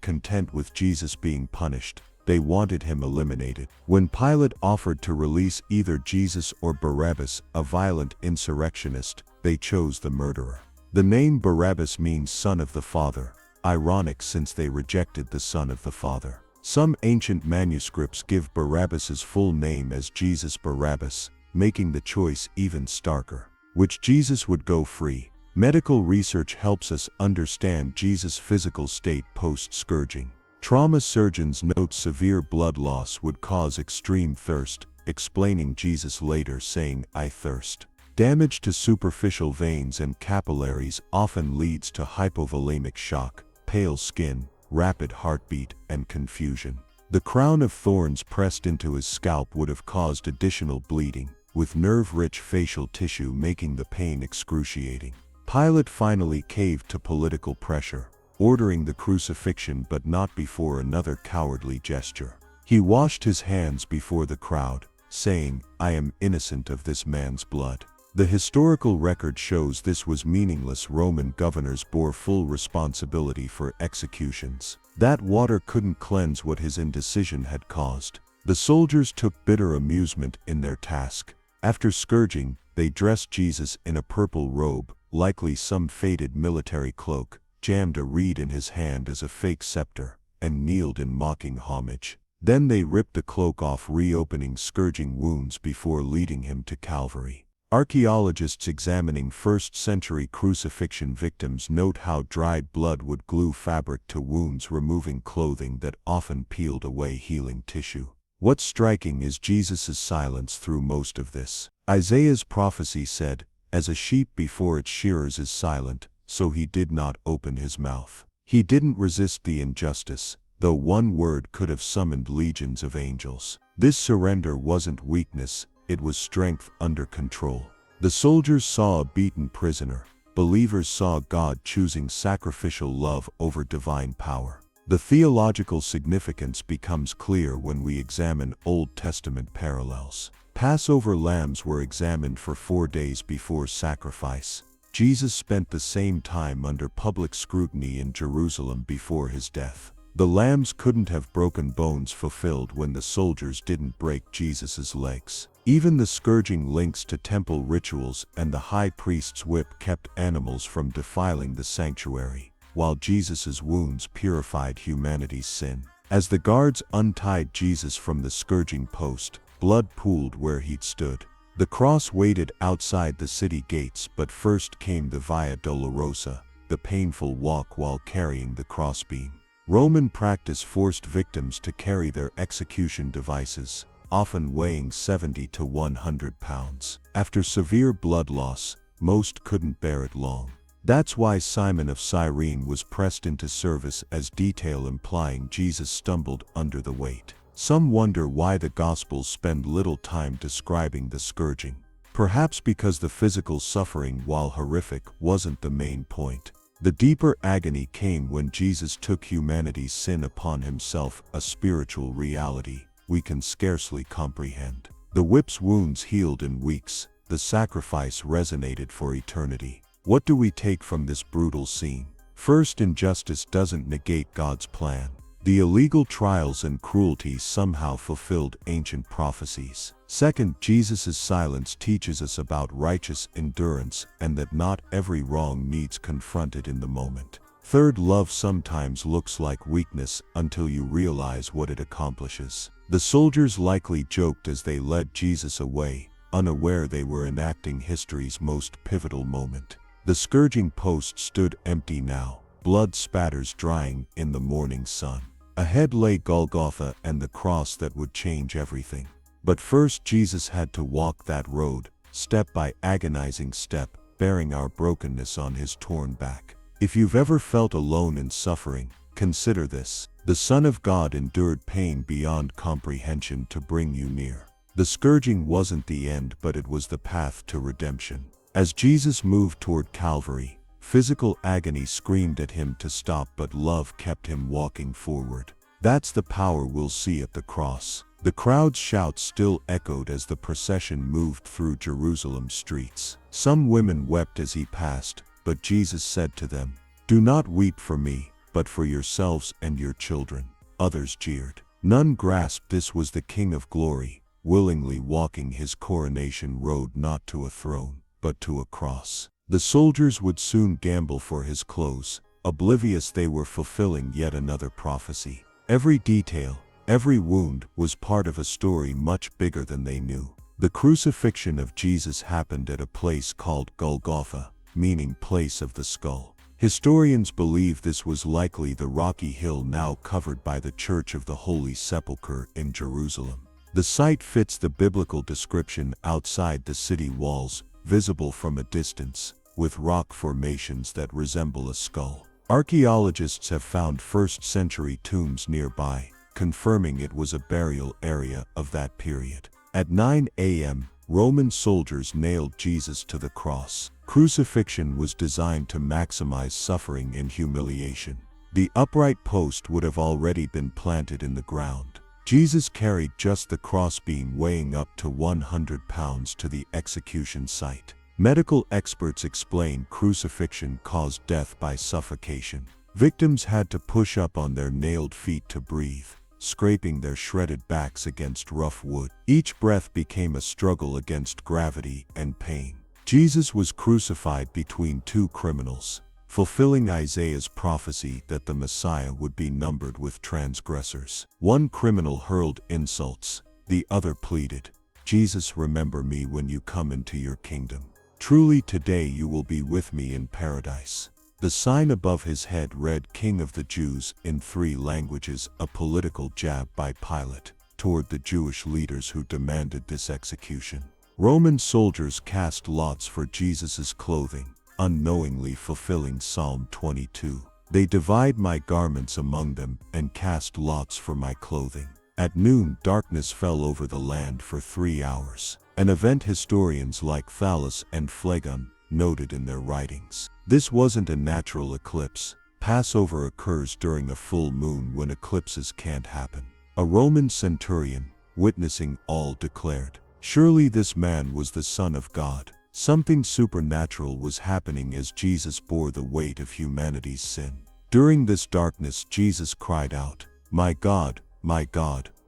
content with Jesus being punished. They wanted him eliminated. When Pilate offered to release either Jesus or Barabbas, a violent insurrectionist, they chose the murderer. The name Barabbas means son of the Father. Ironic, since they rejected the Son of the Father. Some ancient manuscripts give Barabbas's full name as Jesus Barabbas, making the choice even starker. Which Jesus would go free? Medical research helps us understand Jesus' physical state post-scourging. Trauma surgeons note severe blood loss would cause extreme thirst, explaining Jesus later saying, "I thirst." Damage to superficial veins and capillaries often leads to hypovolemic shock, pale skin, rapid heartbeat, and confusion. The crown of thorns pressed into his scalp would have caused additional bleeding, with nerve-rich facial tissue making the pain excruciating. Pilate finally caved to political pressure, ordering the crucifixion, but not before another cowardly gesture. He washed his hands before the crowd, saying, "I am innocent of this man's blood." The historical record shows this was meaningless. Roman governors bore full responsibility for executions. That water couldn't cleanse what his indecision had caused. The soldiers took bitter amusement in their task. After scourging, they dressed Jesus in a purple robe, likely some faded military cloak, jammed a reed in his hand as a fake scepter, and kneeled in mocking homage. Then they ripped the cloak off, reopening scourging wounds before leading him to Calvary. Archaeologists examining first-century crucifixion victims note how dried blood would glue fabric to wounds, removing clothing that often peeled away healing tissue. What's striking is Jesus' silence through most of this. Isaiah's prophecy said, "As a sheep before its shearers is silent, so he did not open his mouth." He didn't resist the injustice, though one word could have summoned legions of angels. This surrender wasn't weakness, it was strength under control. The soldiers saw a beaten prisoner. Believers saw God choosing sacrificial love over divine power. The theological significance becomes clear when we examine Old Testament parallels. Passover lambs were examined for 4 days before sacrifice. Jesus spent the same time under public scrutiny in Jerusalem before his death. The lambs couldn't have broken bones fulfilled when the soldiers didn't break Jesus' legs. Even the scourging links to temple rituals, and the high priest's whip kept animals from defiling the sanctuary, while Jesus' wounds purified humanity's sin. As the guards untied Jesus from the scourging post, blood pooled where he'd stood. The cross waited outside the city gates, but first came the Via Dolorosa, the painful walk while carrying the crossbeam. Roman practice forced victims to carry their execution devices, often weighing 70 to 100 pounds. After severe blood loss, most couldn't bear it long. That's why Simon of Cyrene was pressed into service, as detail implying Jesus stumbled under the weight. Some wonder why the Gospels spend little time describing the scourging. Perhaps because the physical suffering, while horrific, wasn't the main point. The deeper agony came when Jesus took humanity's sin upon himself, a spiritual reality we can scarcely comprehend. The whip's wounds healed in weeks, the sacrifice resonated for eternity. What do we take from this brutal scene? First, injustice doesn't negate God's plan. The illegal trials and cruelty somehow fulfilled ancient prophecies. Second, Jesus' silence teaches us about righteous endurance and that not every wrong needs confronted in the moment. Third, love sometimes looks like weakness until you realize what it accomplishes. The soldiers likely joked as they led Jesus away, unaware they were enacting history's most pivotal moment. The scourging post stood empty now, blood spatters drying in the morning sun. Ahead lay Golgotha and the cross that would change everything. But first, Jesus had to walk that road, step by agonizing step, bearing our brokenness on his torn back. If you've ever felt alone in suffering, consider this. The Son of God endured pain beyond comprehension to bring you near. The scourging wasn't the end, but it was the path to redemption. As Jesus moved toward Calvary, physical agony screamed at him to stop, but love kept him walking forward. That's the power we'll see at the cross. The crowd's shouts still echoed as the procession moved through Jerusalem's streets. Some women wept as he passed, but Jesus said to them, "Do not weep for me, but for yourselves and your children." Others jeered. None grasped this was the King of Glory, willingly walking his coronation road not to a throne, but to a cross. The soldiers would soon gamble for his clothes, oblivious they were fulfilling yet another prophecy. Every detail, every wound, was part of a story much bigger than they knew. The crucifixion of Jesus happened at a place called Golgotha, meaning place of the skull. Historians believe this was likely the rocky hill now covered by the Church of the Holy Sepulchre in Jerusalem. The site fits the biblical description: outside the city walls, visible from a distance, with rock formations that resemble a skull. Archaeologists have found first-century tombs nearby, confirming it was a burial area of that period. At 9 a.m., Roman soldiers nailed Jesus to the cross. Crucifixion was designed to maximize suffering and humiliation. The upright post would have already been planted in the ground. Jesus carried just the crossbeam, weighing up to 100 pounds, to the execution site. Medical experts explain crucifixion caused death by suffocation. Victims had to push up on their nailed feet to breathe, scraping their shredded backs against rough wood. Each breath became a struggle against gravity and pain. Jesus was crucified between two criminals, fulfilling Isaiah's prophecy that the Messiah would be numbered with transgressors. One criminal hurled insults, the other pleaded, "Jesus, remember me when you come into your kingdom. Truly today you will be with me in paradise." The sign above his head read "King of the Jews" in 3 languages, a political jab by Pilate toward the Jewish leaders who demanded this execution. Roman soldiers cast lots for Jesus' clothing, unknowingly fulfilling Psalm 22. "They divide my garments among them and cast lots for my clothing." At noon, darkness fell over the land for 3 hours, an event historians like Thallus and Phlegon noted in their writings. This wasn't a natural eclipse. Passover occurs during a full moon when eclipses can't happen. A Roman centurion, witnessing all, declared, "Surely this man was the Son of God." Something supernatural was happening as Jesus bore the weight of humanity's sin. During this darkness, Jesus cried out, my God,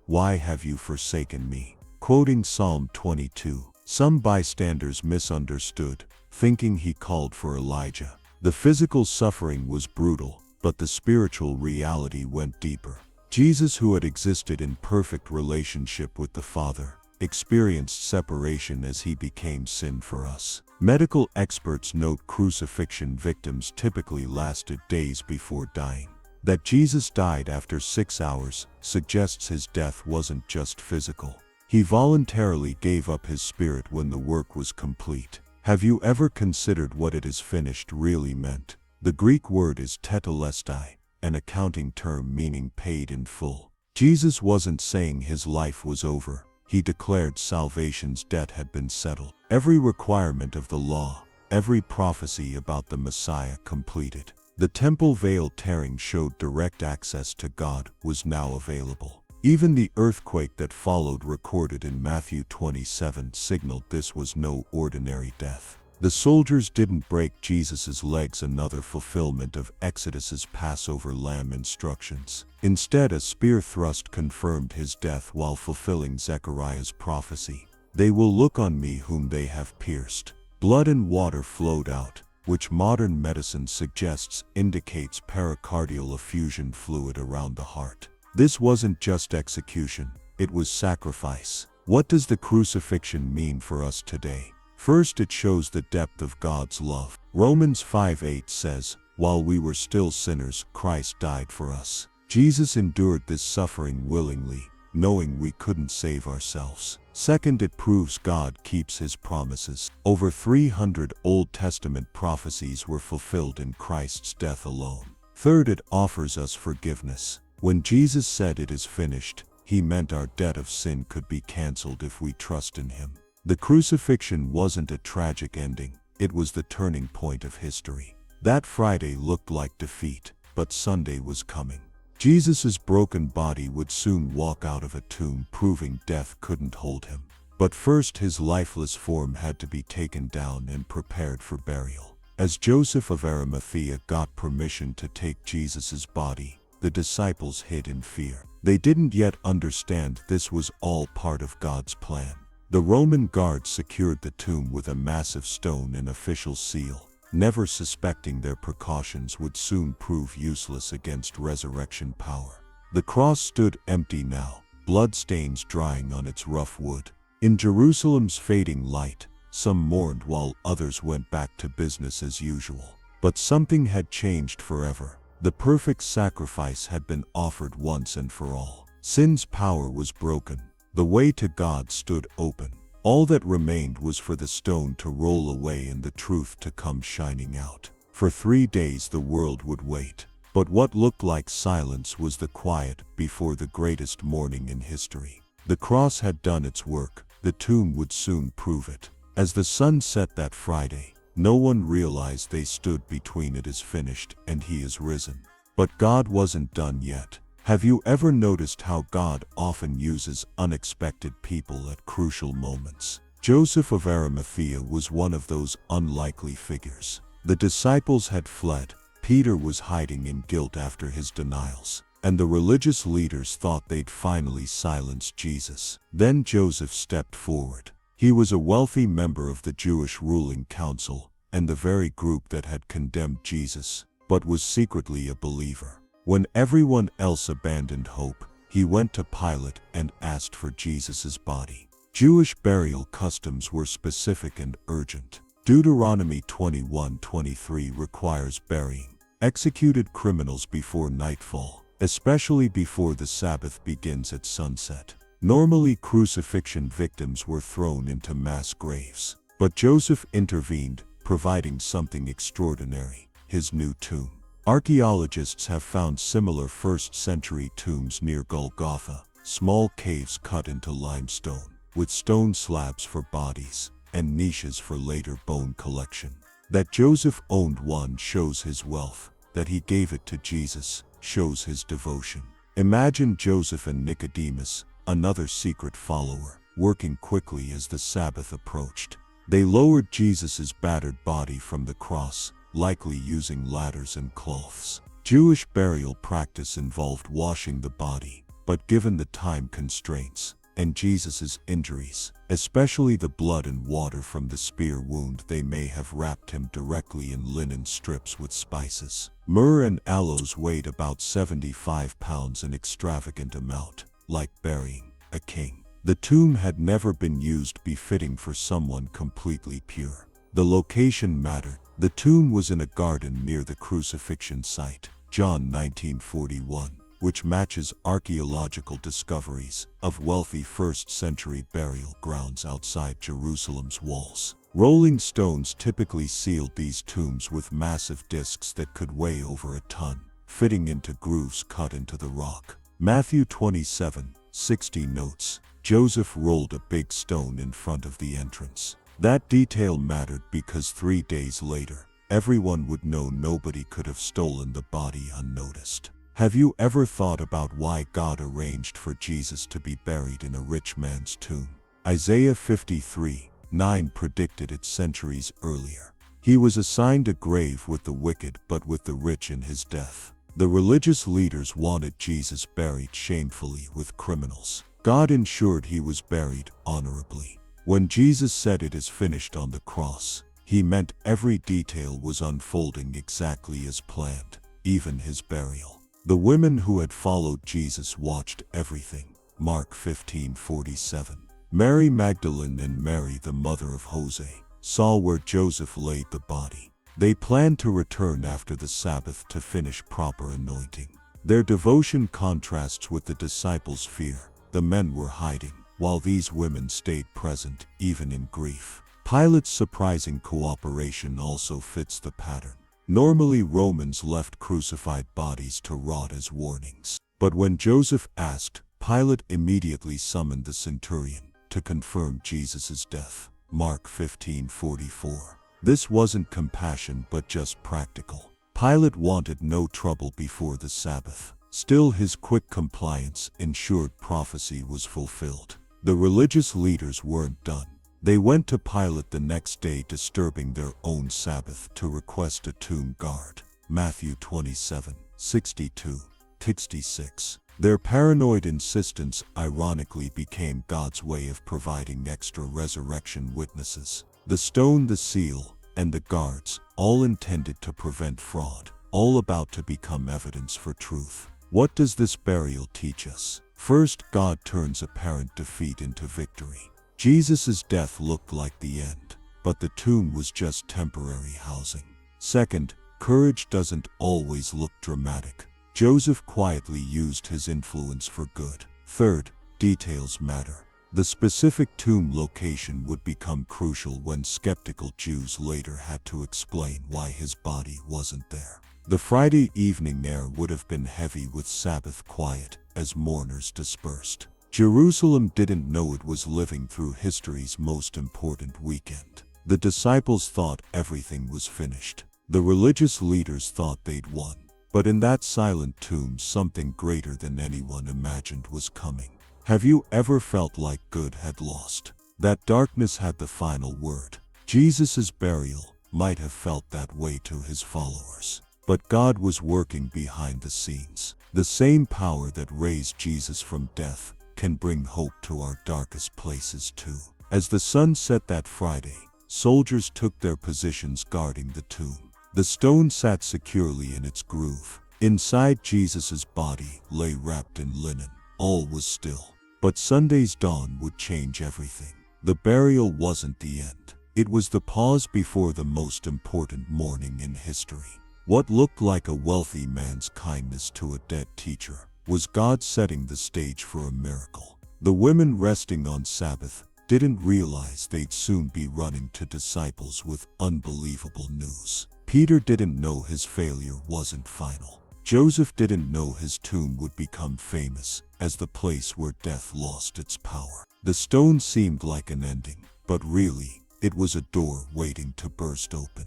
why have you forsaken me?" Quoting Psalm 22, some bystanders misunderstood, thinking he called for Elijah. The physical suffering was brutal, but the spiritual reality went deeper. Jesus, who had existed in perfect relationship with the Father, experienced separation as he became sin for us. Medical experts note crucifixion victims typically lasted days before dying. That Jesus died after 6 hours suggests his death wasn't just physical. He voluntarily gave up his spirit when the work was complete. Have you ever considered what "it is finished" really meant? The Greek word is tetelestai, an accounting term meaning paid in full. Jesus wasn't saying his life was over. He declared salvation's debt had been settled. Every requirement of the law, every prophecy about the Messiah completed. The temple veil tearing showed direct access to God was now available. Even the earthquake that followed, recorded in Matthew 27, signaled this was no ordinary death. The soldiers didn't break Jesus' legs, another fulfillment of Exodus's Passover lamb instructions. Instead, a spear thrust confirmed his death while fulfilling Zechariah's prophecy. They will look on me whom they have pierced. Blood and water flowed out, which modern medicine suggests indicates pericardial effusion fluid around the heart. This wasn't just execution, it was sacrifice. What does the crucifixion mean for us today? First, it shows the depth of God's love. Romans 5:8 says, "While we were still sinners, Christ died for us." Jesus endured this suffering willingly, knowing we couldn't save ourselves. Second, it proves God keeps his promises. Over 300 Old Testament prophecies were fulfilled in Christ's death alone. Third, it offers us forgiveness. When Jesus said "it is finished," he meant our debt of sin could be canceled if we trust in him. The crucifixion wasn't a tragic ending, it was the turning point of history. That Friday looked like defeat, but Sunday was coming. Jesus' broken body would soon walk out of a tomb, proving death couldn't hold him. But first, his lifeless form had to be taken down and prepared for burial. As Joseph of Arimathea got permission to take Jesus' body, the disciples hid in fear. They didn't yet understand this was all part of God's plan. The Roman guards secured the tomb with a massive stone and official seal, never suspecting their precautions would soon prove useless against resurrection power. The cross stood empty now, bloodstains drying on its rough wood. In Jerusalem's fading light, some mourned while others went back to business as usual. But something had changed forever. The perfect sacrifice had been offered once and for all. Sin's power was broken. The way to God stood open. All that remained was for the stone to roll away and the truth to come shining out. For 3 days the world would wait. But what looked like silence was the quiet before the greatest morning in history. The cross had done its work. The tomb would soon prove it. As the sun set that Friday, no one realized they stood between "it is finished" and "he is risen." But God wasn't done yet. Have you ever noticed how God often uses unexpected people at crucial moments? Joseph of Arimathea was one of those unlikely figures. The disciples had fled, Peter was hiding in guilt after his denials, and the religious leaders thought they'd finally silenced Jesus. Then Joseph stepped forward. He was a wealthy member of the Jewish ruling council, and the very group that had condemned Jesus, but was secretly a believer. When everyone else abandoned hope, he went to Pilate and asked for Jesus' body. Jewish burial customs were specific and urgent. Deuteronomy 21:23 requires burying executed criminals before nightfall, especially before the Sabbath begins at sunset. Normally, crucifixion victims were thrown into mass graves, but Joseph intervened, providing something extraordinary: his new tomb. Archaeologists have found similar first-century tombs near Golgotha, small caves cut into limestone, with stone slabs for bodies, and niches for later bone collection. That Joseph owned one shows his wealth, that he gave it to Jesus shows his devotion. Imagine Joseph and Nicodemus, another secret follower, working quickly as the Sabbath approached. They lowered Jesus' battered body from the cross, likely using ladders and cloths. Jewish burial practice involved washing the body, but given the time constraints, and Jesus' injuries, especially the blood and water from the spear wound. They may have wrapped him directly in linen strips with spices. Myrrh and aloes weighed about 75 pounds, an extravagant amount, like burying a king. The tomb had never been used, befitting for someone completely pure. The location mattered. The tomb was in a garden near the crucifixion site, John 19:41, which matches archaeological discoveries of wealthy first-century burial grounds outside Jerusalem's walls. Rolling stones typically sealed these tombs with massive discs that could weigh over a ton, fitting into grooves cut into the rock. Matthew 27:60 notes, Joseph rolled a big stone in front of the entrance. That detail mattered because 3 days later, everyone would know nobody could have stolen the body unnoticed. Have you ever thought about why God arranged for Jesus to be buried in a rich man's tomb? Isaiah 53:9 predicted it centuries earlier. He was assigned a grave with the wicked, but with the rich in his death. The religious leaders wanted Jesus buried shamefully with criminals. God ensured he was buried honorably. When Jesus said it is finished on the cross, he meant every detail was unfolding exactly as planned, even his burial. The women who had followed Jesus watched everything. Mark 15:47. Mary Magdalene and Mary, the mother of Jose, saw where Joseph laid the body. They planned to return after the Sabbath to finish proper anointing. Their devotion contrasts with the disciples' fear. The men were hiding, while these women stayed present, even in grief. Pilate's surprising cooperation also fits the pattern. Normally, Romans left crucified bodies to rot as warnings. But when Joseph asked, Pilate immediately summoned the centurion to confirm Jesus' death. Mark 15:44. This wasn't compassion, but just practical. Pilate wanted no trouble before the Sabbath. Still, his quick compliance ensured prophecy was fulfilled. The religious leaders weren't done. They went to Pilate the next day, disturbing their own Sabbath, to request a tomb guard. Matthew 27:62-66. Their paranoid insistence ironically became God's way of providing extra resurrection witnesses. The stone, the seal, and the guards, all intended to prevent fraud, all about to become evidence for truth. What does this burial teach us? First, God turns apparent defeat into victory. Jesus' death looked like the end, but the tomb was just temporary housing. Second, courage doesn't always look dramatic. Joseph quietly used his influence for good. Third, details matter. The specific tomb location would become crucial when skeptical Jews later had to explain why his body wasn't there. The Friday evening air would have been heavy with Sabbath quiet as mourners dispersed. Jerusalem didn't know it was living through history's most important weekend. The disciples thought everything was finished. The religious leaders thought they'd won. But in that silent tomb, something greater than anyone imagined was coming. Have you ever felt like good had lost? That darkness had the final word? Jesus' burial might have felt that way to his followers. But God was working behind the scenes. The same power that raised Jesus from death can bring hope to our darkest places too. As the sun set that Friday, soldiers took their positions guarding the tomb. The stone sat securely in its groove. Inside, Jesus' body lay wrapped in linen. All was still. But Sunday's dawn would change everything. The burial wasn't the end. It was the pause before the most important morning in history. What looked like a wealthy man's kindness to a dead teacher was God setting the stage for a miracle. The women resting on Sabbath didn't realize they'd soon be running to disciples with unbelievable news. Peter didn't know his failure wasn't final. Joseph didn't know his tomb would become famous as the place where death lost its power. The stone seemed like an ending, but really, it was a door waiting to burst open.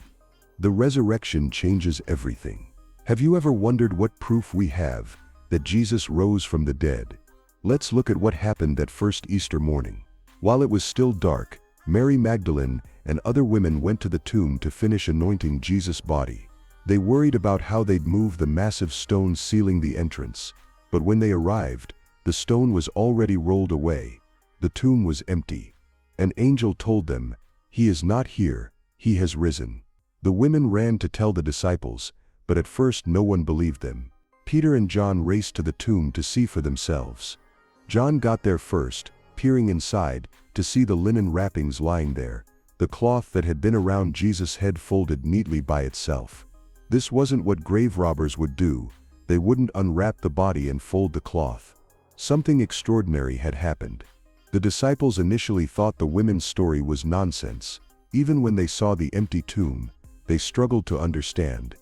The resurrection changes everything. Have you ever wondered what proof we have that Jesus rose from the dead? Let's look at what happened that first Easter morning. While it was still dark, Mary Magdalene and other women went to the tomb to finish anointing Jesus' body. They worried about how they'd move the massive stone sealing the entrance, but when they arrived, the stone was already rolled away. The tomb was empty. An angel told them, "He is not here, he has risen." The women ran to tell the disciples, but at first no one believed them. Peter and John raced to the tomb to see for themselves. John got there first, peering inside, to see the linen wrappings lying there, the cloth that had been around Jesus' head folded neatly by itself. This wasn't what grave robbers would do. They wouldn't unwrap the body and fold the cloth. Something extraordinary had happened. The disciples initially thought the women's story was nonsense. Even when they saw the empty tomb, they struggled to understand.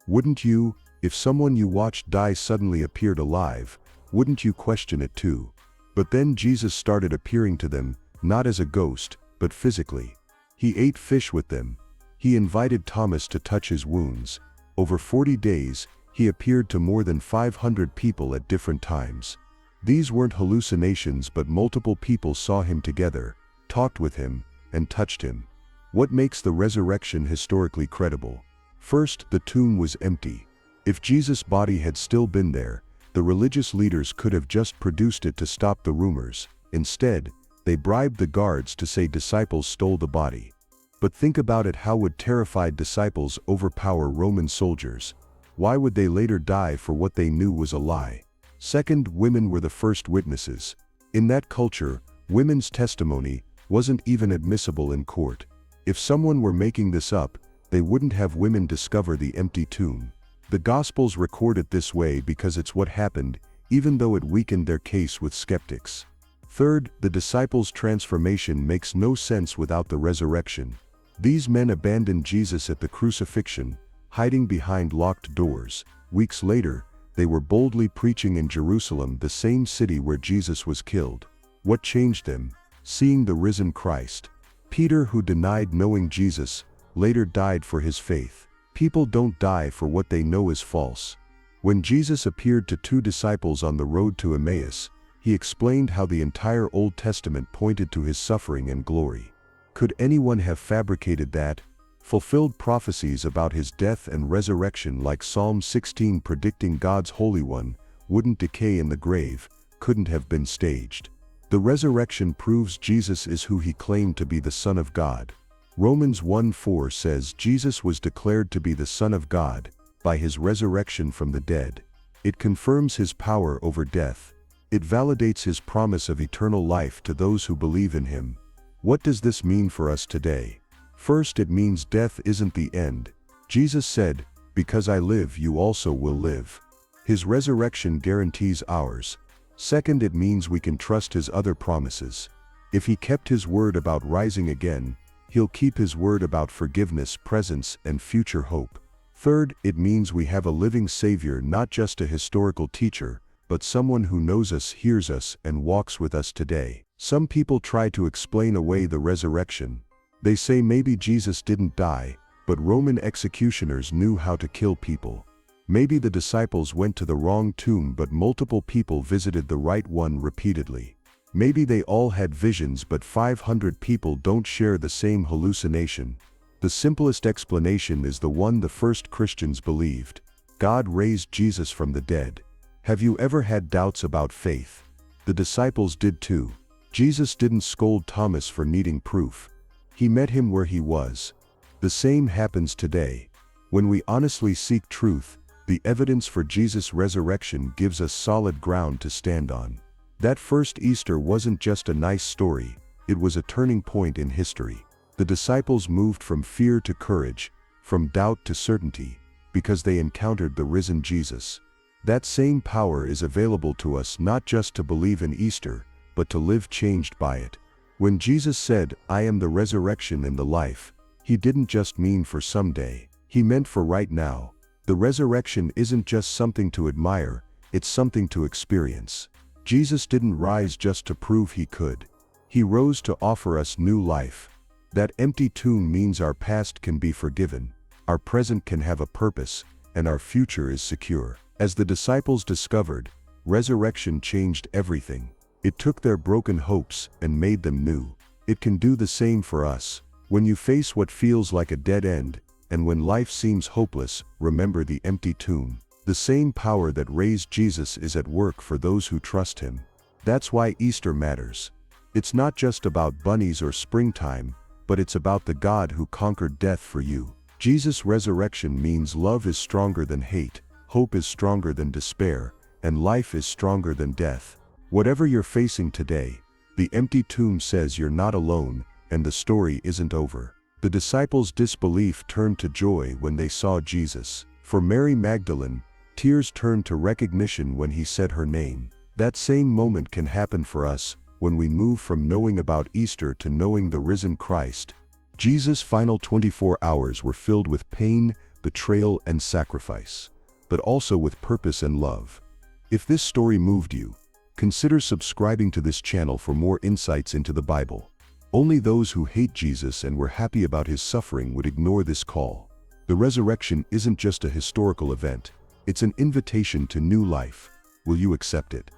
Wouldn't you, if someone you watched die suddenly appeared alive, wouldn't you question it too? But then Jesus started appearing to them, not as a ghost, but physically. He ate fish with them. He invited Thomas to touch his wounds. Over 40 days, he appeared to more than 500 people at different times. These weren't hallucinations, but multiple people saw him together, talked with him, and touched him. What makes the resurrection historically credible? First, the tomb was empty. If Jesus' body had still been there, the religious leaders could have just produced it to stop the rumors. Instead, they bribed the guards to say disciples stole the body. But think about it, how would terrified disciples overpower Roman soldiers? Why would they later die for what they knew was a lie? Second, women were the first witnesses. In that culture, women's testimony wasn't even admissible in court. If someone were making this up, they wouldn't have women discover the empty tomb. The Gospels record it this way because it's what happened, even though it weakened their case with skeptics. Third, the disciples' transformation makes no sense without the resurrection. These men abandoned Jesus at the crucifixion, hiding behind locked doors. Weeks later, they were boldly preaching in Jerusalem, the same city where Jesus was killed. What changed them? Seeing the risen Christ. Peter, who denied knowing Jesus, later died for his faith. People don't die for what they know is false. When Jesus appeared to two disciples on the road to Emmaus, he explained how the entire Old Testament pointed to his suffering and glory. Could anyone have fabricated that? Fulfilled prophecies about his death and resurrection, like Psalm 16 predicting God's Holy One wouldn't decay in the grave, couldn't have been staged. The resurrection proves Jesus is who he claimed to be, the Son of God. Romans 1:4 says Jesus was declared to be the Son of God by his resurrection from the dead. It confirms his power over death. It validates his promise of eternal life to those who believe in him. What does this mean for us today? First, it means death isn't the end. Jesus said, "Because I live, you also will live." His resurrection guarantees ours. Second, it means we can trust his other promises. If he kept his word about rising again, he'll keep his word about forgiveness, presence, and future hope. Third, it means we have a living Savior, not just a historical teacher, but someone who knows us, hears us, and walks with us today. Some people try to explain away the resurrection. They say maybe Jesus didn't die, but Roman executioners knew how to kill people. Maybe the disciples went to the wrong tomb, but multiple people visited the right one repeatedly. Maybe they all had visions, but 500 people don't share the same hallucination. The simplest explanation is the one the first Christians believed. God raised Jesus from the dead. Have you ever had doubts about faith? The disciples did too. Jesus didn't scold Thomas for needing proof. He met him where he was. The same happens today. When we honestly seek truth, the evidence for Jesus' resurrection gives us solid ground to stand on. That first Easter wasn't just a nice story, it was a turning point in history. The disciples moved from fear to courage, from doubt to certainty, because they encountered the risen Jesus. That same power is available to us, not just to believe in Easter, but to live changed by it. When Jesus said, "I am the resurrection and the life," he didn't just mean for someday. He meant for right now. The resurrection isn't just something to admire, it's something to experience. Jesus didn't rise just to prove he could. He rose to offer us new life. That empty tomb means our past can be forgiven, our present can have a purpose, and our future is secure. As the disciples discovered, resurrection changed everything. It took their broken hopes and made them new. It can do the same for us. When you face what feels like a dead end, and when life seems hopeless, remember the empty tomb. The same power that raised Jesus is at work for those who trust him. That's why Easter matters. It's not just about bunnies or springtime, but it's about the God who conquered death for you. Jesus' resurrection means love is stronger than hate, hope is stronger than despair, and life is stronger than death. Whatever you're facing today, the empty tomb says you're not alone, and the story isn't over. The disciples' disbelief turned to joy when they saw Jesus. For Mary Magdalene, tears turned to recognition when he said her name. That same moment can happen for us when we move from knowing about Easter to knowing the risen Christ. Jesus' final 24 hours were filled with pain, betrayal, and sacrifice, but also with purpose and love. If this story moved you, consider subscribing to this channel for more insights into the Bible. Only those who hate Jesus and were happy about his suffering would ignore this call. The resurrection isn't just a historical event, it's an invitation to new life. Will you accept it?